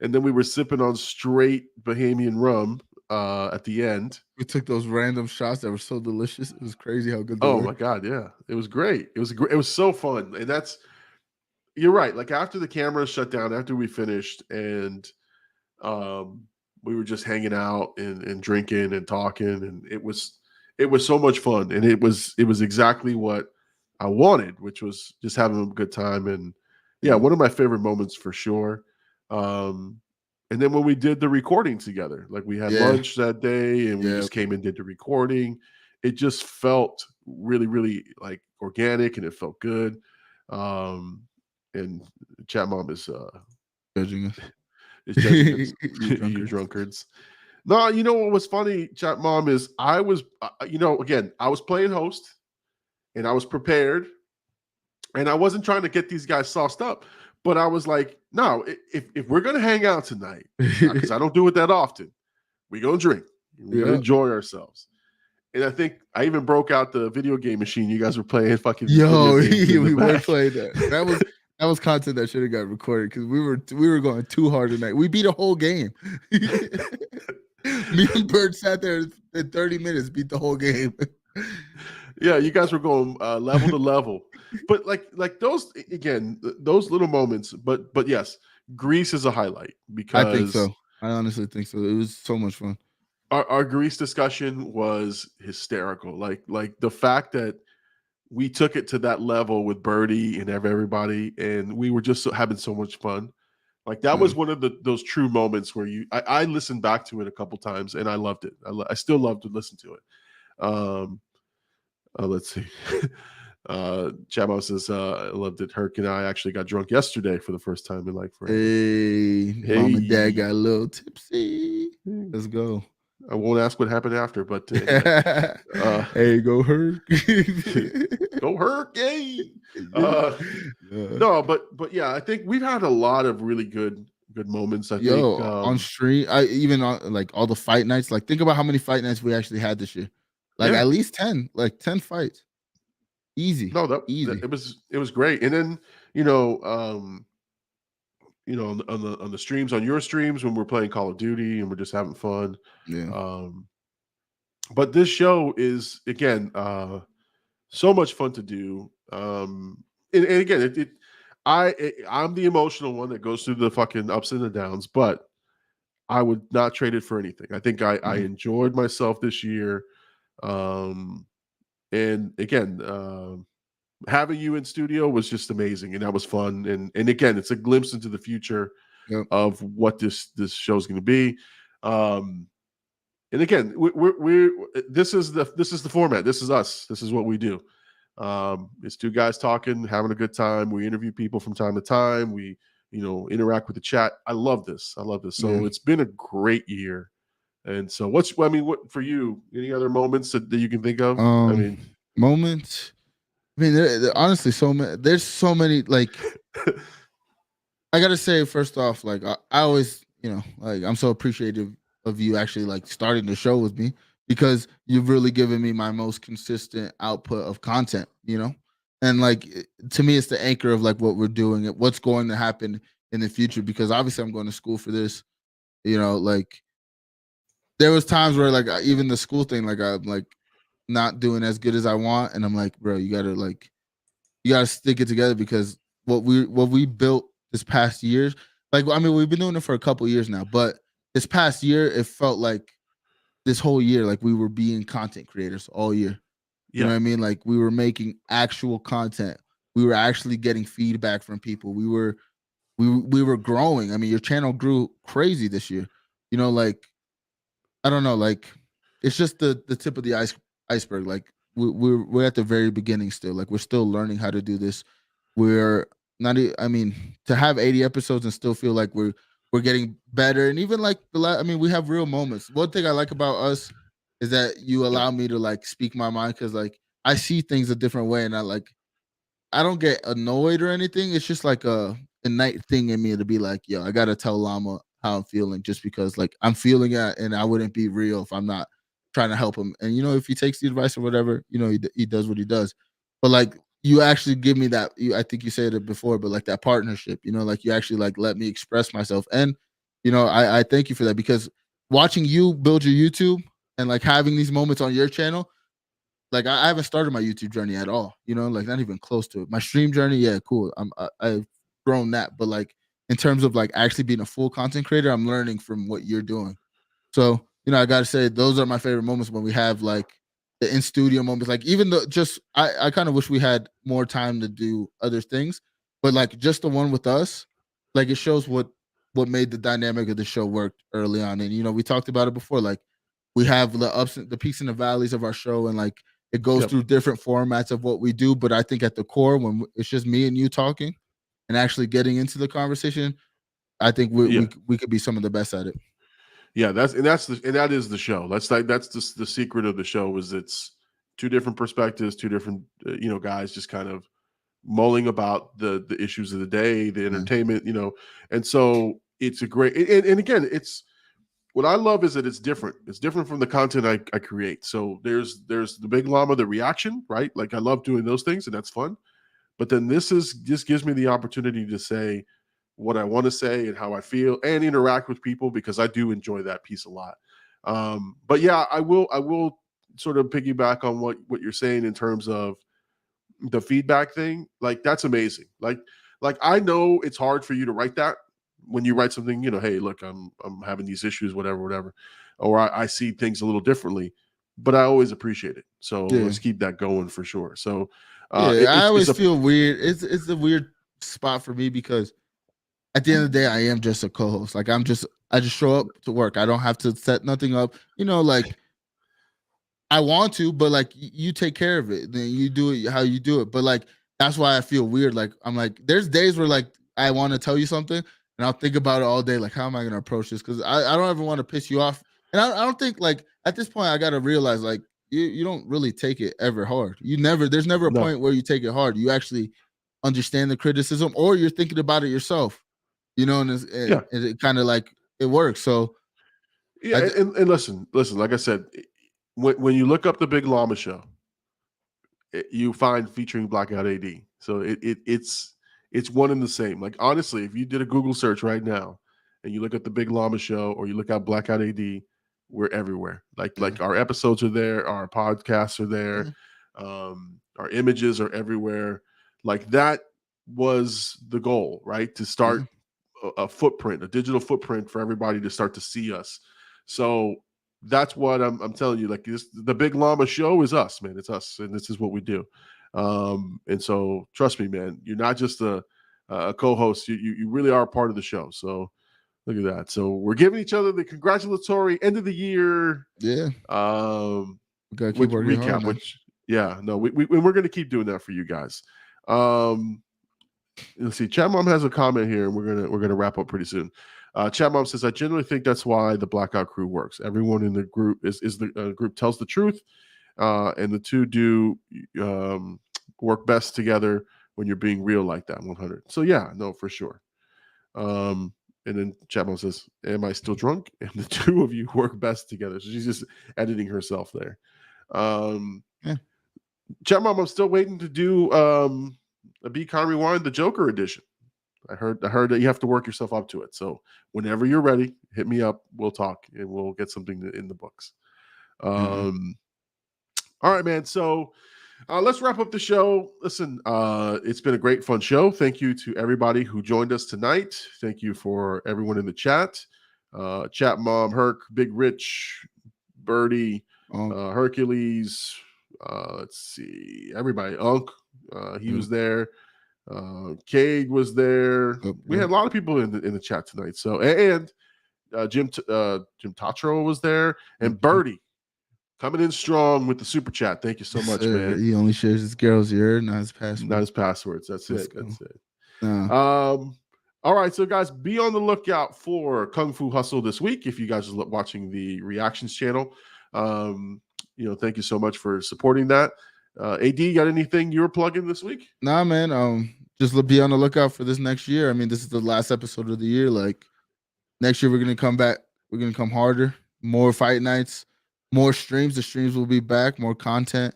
and then we were sipping on straight Bahamian rum at the end. We took those random shots that were so delicious. It was crazy how good they were. Oh my God, yeah, it was great. It was so fun, and you're right. Like after the cameras shut down, after we finished, and we were just hanging out and drinking and talking, and it was so much fun, and it was exactly what I wanted, which was just having a good time. And yeah, one of my favorite moments for sure. And then when we did the recording together, like we had lunch that day and we just came and did the recording, it just felt really, really like organic and it felt good. And Chat Mom is judging us. Is judging us, You you drunkards. drunkards. No, you know what was funny, Chat Mom, is I was, again, I was playing host and I was prepared and I wasn't trying to get these guys sauced up, but I was like, no, if we're going to hang out tonight, because I don't do it that often, we're going to drink. We're going to enjoy ourselves. And I think I even broke out the video game machine. You guys were playing fucking video games we were playing that. That was content that should have got recorded because we were going too hard tonight. We beat a whole game. Me and Bird sat there in 30 minutes, beat the whole game. Yeah, you guys were going level to level, but like those again, those little moments. But yes, Greece is a highlight because I think so. I honestly think so. It was so much fun. Our Greece discussion was hysterical. Like the fact that we took it to that level with Birdie and everybody, and we were just having so much fun. Like that was one of those true moments where I listened back to it a couple times and I loved it. I still love to listen to it. Let's see. Chabo says, I loved it. Herc and I actually got drunk yesterday for the first time in like forever. Hey, mom and dad got a little tipsy. Let's go. I won't ask what happened after, but hey, go Herc. Go Herc, yay. No, but yeah, I think we've had a lot of really good moments. I think on stream, even on like all the fight nights. Like, think about how many fight nights we actually had this year. Like at least 10, like 10 fights. Easy. No, easy. It was great. And then on the streams, on your streams when we're playing Call of Duty and we're just having fun. Yeah. But this show is again so much fun to do. And again, I'm the emotional one that goes through the fucking ups and the downs, but I would not trade it for anything. I think I enjoyed myself this year. And again, having you in studio was just amazing, and that was fun. And again, it's a glimpse into the future of what this show's going to be. And again, this is the format. This is us. This is what we do. It's two guys talking, having a good time. We interview people from time to time. We interact with the chat. I love this. So it's been a great year. And so what for you, any other moments that you can think of? Moments. There honestly so many. There's so many. Like, I gotta say, first off, like I always, like I'm so appreciative of you actually like starting the show with me because you've really given me my most consistent output of content. And like to me, it's the anchor of like what we're doing, what's going to happen in the future. Because obviously, I'm going to school for this. Like. There was times where like even the school thing, like I'm like not doing as good as I want, and I'm like, bro, you gotta stick it together because what we built this past years, like we've been doing it for a couple years now, but this past year it felt like this whole year like we were being content creators all year. You know what I mean? Like we were making actual content. We were actually getting feedback from people. We were growing. I mean, your channel grew crazy this year. Like. I don't know, like it's just the tip of the iceberg. Like we're at the very beginning still. Like we're still learning how to do this. We're not. I mean, to have 80 episodes and still feel like we're getting better. And even like we have real moments. One thing I like about us is that you allow me to like speak my mind because like I see things a different way, and I don't get annoyed or anything. It's just like a innate thing in me to be like, yo, I gotta tell Llama how I'm feeling just because like I'm feeling it and I wouldn't be real if I'm not trying to help him. And if he takes the advice or whatever, he does what he does. But like you actually give me that, I think you said it before, but like that partnership, like you actually like let me express myself. And I thank you for that because watching you build your YouTube and like having these moments on your channel, like I haven't started my YouTube journey at all, like not even close to it. My stream journey, yeah, cool. I've grown that, but like in terms of like actually being a full content creator, I'm learning from what you're doing. So, I gotta say those are my favorite moments when we have like the in studio moments. Like even the just I kind of wish we had more time to do other things, but like just the one with us, like it shows what made the dynamic of the show work early on. And we talked about it before. Like we have the ups, the peaks and the valleys of our show, and like it goes Yep. through different formats of what we do. But I think at the core, when it's just me and you talking and actually getting into the conversation, I think we could be some of the best at it. Yeah, that is the show. That's the secret of the show is it's two different perspectives, two different guys just kind of mulling about the issues of the day, the entertainment, and so it's a great and again, it's what I love is that it's different. It's different from the content I create. So there's the Big Llama, the reaction, right? Like I love doing those things and that's fun. But then this gives me the opportunity to say what I want to say and how I feel and interact with people because I do enjoy that piece a lot. But yeah, I will sort of piggyback on what you're saying in terms of the feedback thing. Like that's amazing. Like I know it's hard for you to write that when you write something, hey, look, I'm having these issues, whatever, or I see things a little differently, but I always appreciate it. So let's keep that going for sure. So I always feel weird. It's a weird spot for me because at the end of the day, I am just a co-host. Like I just show up to work. I don't have to set nothing up. Like I want to, but like you take care of it. Then you do it how you do it. But like that's why I feel weird. Like I'm like, there's days where like I want to tell you something and I'll think about it all day. Like, how am I gonna approach this? Because I don't ever want to piss you off. And I don't think like at this point I gotta realize like you don't really take it ever hard. There's never a point where you take it hard. You actually understand the criticism or you're thinking about it yourself. And it kind of like it works. So yeah, and listen, like I said, when you look up the Big Llama Show, you find featuring Blackout AD. So it's one and the same. Like honestly, if you did a Google search right now and you look at the Big Llama Show or you look at Blackout AD, we're everywhere. Like our episodes are there, our podcasts are there, our images are everywhere. Like that was the goal, right? To start a footprint, a digital footprint for everybody to start to see us. So that's what I'm telling you. Like the Big Llama Show is us, man. It's us, and this is what we do. And so trust me, man. You're not just a co-host. You really are part of the show. So look at that. So we're giving each other the congratulatory end of the year. Yeah. We gotta keep working recap. Hard, which we're going to keep doing that for you guys. Let's see. Chat Mom has a comment here, and we're gonna wrap up pretty soon. Chat Mom says, "I generally think that's why the Blackout crew works. Everyone in the group is the group tells the truth, and the two do work best together when you're being real like that." 100. So yeah, no, for sure. And then Chat Mom says, "Am I still drunk?" And the two of you work best together. So she's just editing herself there. Chat Mom, I'm still waiting to do a Be Kind Rewind, the Joker edition. I heard that you have to work yourself up to it. So whenever you're ready, hit me up. We'll talk and we'll get something in the books. All right, man. So let's wrap up the show. Listen, it's been a great, fun show. Thank you to everybody who joined us tonight. Thank you for everyone in the chat. Chat Mom, Herc, Big Rich, Birdie, Hercules. Let's see, everybody. Unk, he was there. Cade was there. We had a lot of people in the chat tonight. So and Jim Tatro was there, and Birdie coming in strong with the super chat. Thank you so much, man. He only shares his girl's ear, not his passwords. Not his passwords. That's it. That's it. All right, so guys, be on the lookout for Kung Fu Hustle this week. If you guys are watching the reactions channel, thank you so much for supporting that. AD, got anything you were plugging this week? Nah, man. Just be on the lookout for this next year. I mean, this is the last episode of the year. Like next year, we're gonna come back. We're gonna come harder. More fight nights, more streams. The streams will be back. More content.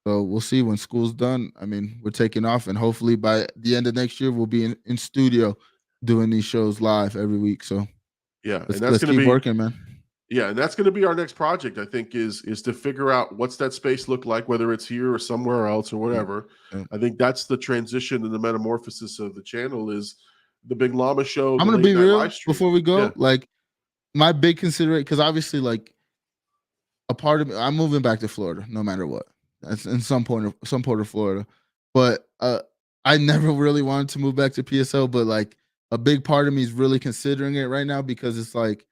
So we'll see when school's done. I mean, we're taking off, and hopefully by the end of next year, we'll be in studio doing these shows live every week. So yeah, let's keep working, man. Yeah, and that's going to be our next project, I think, is to figure out what's that space look like, whether it's here or somewhere else or whatever. Yeah. I think that's the transition and the metamorphosis of the channel is the Big Llama Show. I'm going to be real before we go. Yeah. Like, my big consideration, because obviously, like, a part of me, I'm moving back to Florida no matter what. That's in some port of Florida. But I never really wanted to move back to PSL, but like a big part of me is really considering it right now because it's like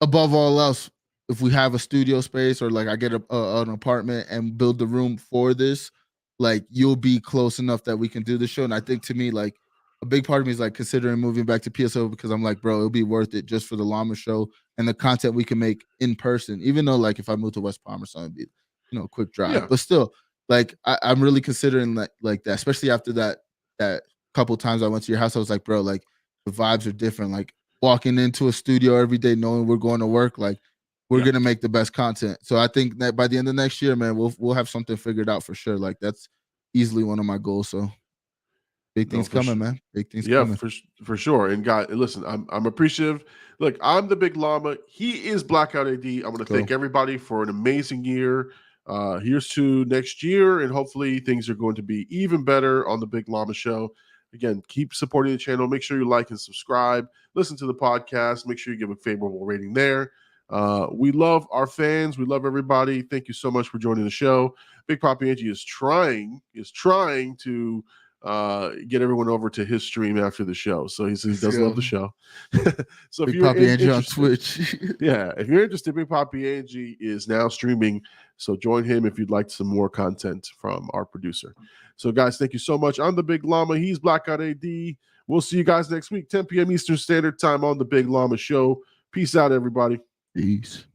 above all else, if we have a studio space or like I get an apartment and build the room for this, like you'll be close enough that we can do the show. And I think to me, like a big part of me is like considering moving back to PSO because I'm like, bro, it'll be worth it just for the Llama show and the content we can make in person. Even though like if I move to West Palm or something, it'd be a quick drive. Yeah. But still, like I'm really considering like that, especially after that couple times I went to your house. I was like, bro, like the vibes are different. Like walking into a studio every day knowing we're going to work, like we're gonna make the best content. So I think that by the end of next year, man, we'll have something figured out for sure. Like that's easily one of my goals. So big things coming, man. Big things coming. For sure. And guys, listen, I'm appreciative. Look, I'm the Big Llama. He is Blackout AD. I'm going to thank everybody for an amazing year. Here's to next year, and hopefully things are going to be even better on the Big Llama Show. Again, keep supporting the channel. Make sure you like and subscribe. Listen to the podcast. Make sure you give a favorable rating there. We love our fans. We love everybody. Thank you so much for joining the show. Big Papi Angie is trying to get everyone over to his stream after the show. So he does love the show. So Big Papi Angie on Twitch. Yeah, if you're interested, Big Papi Angie is now streaming. So join him if you'd like some more content from our producer. So guys, thank you so much. I'm the Big Llama. He's Blackout AD. We'll see you guys next week, 10 p.m. Eastern Standard Time on the Big Llama Show. Peace out, everybody. Peace.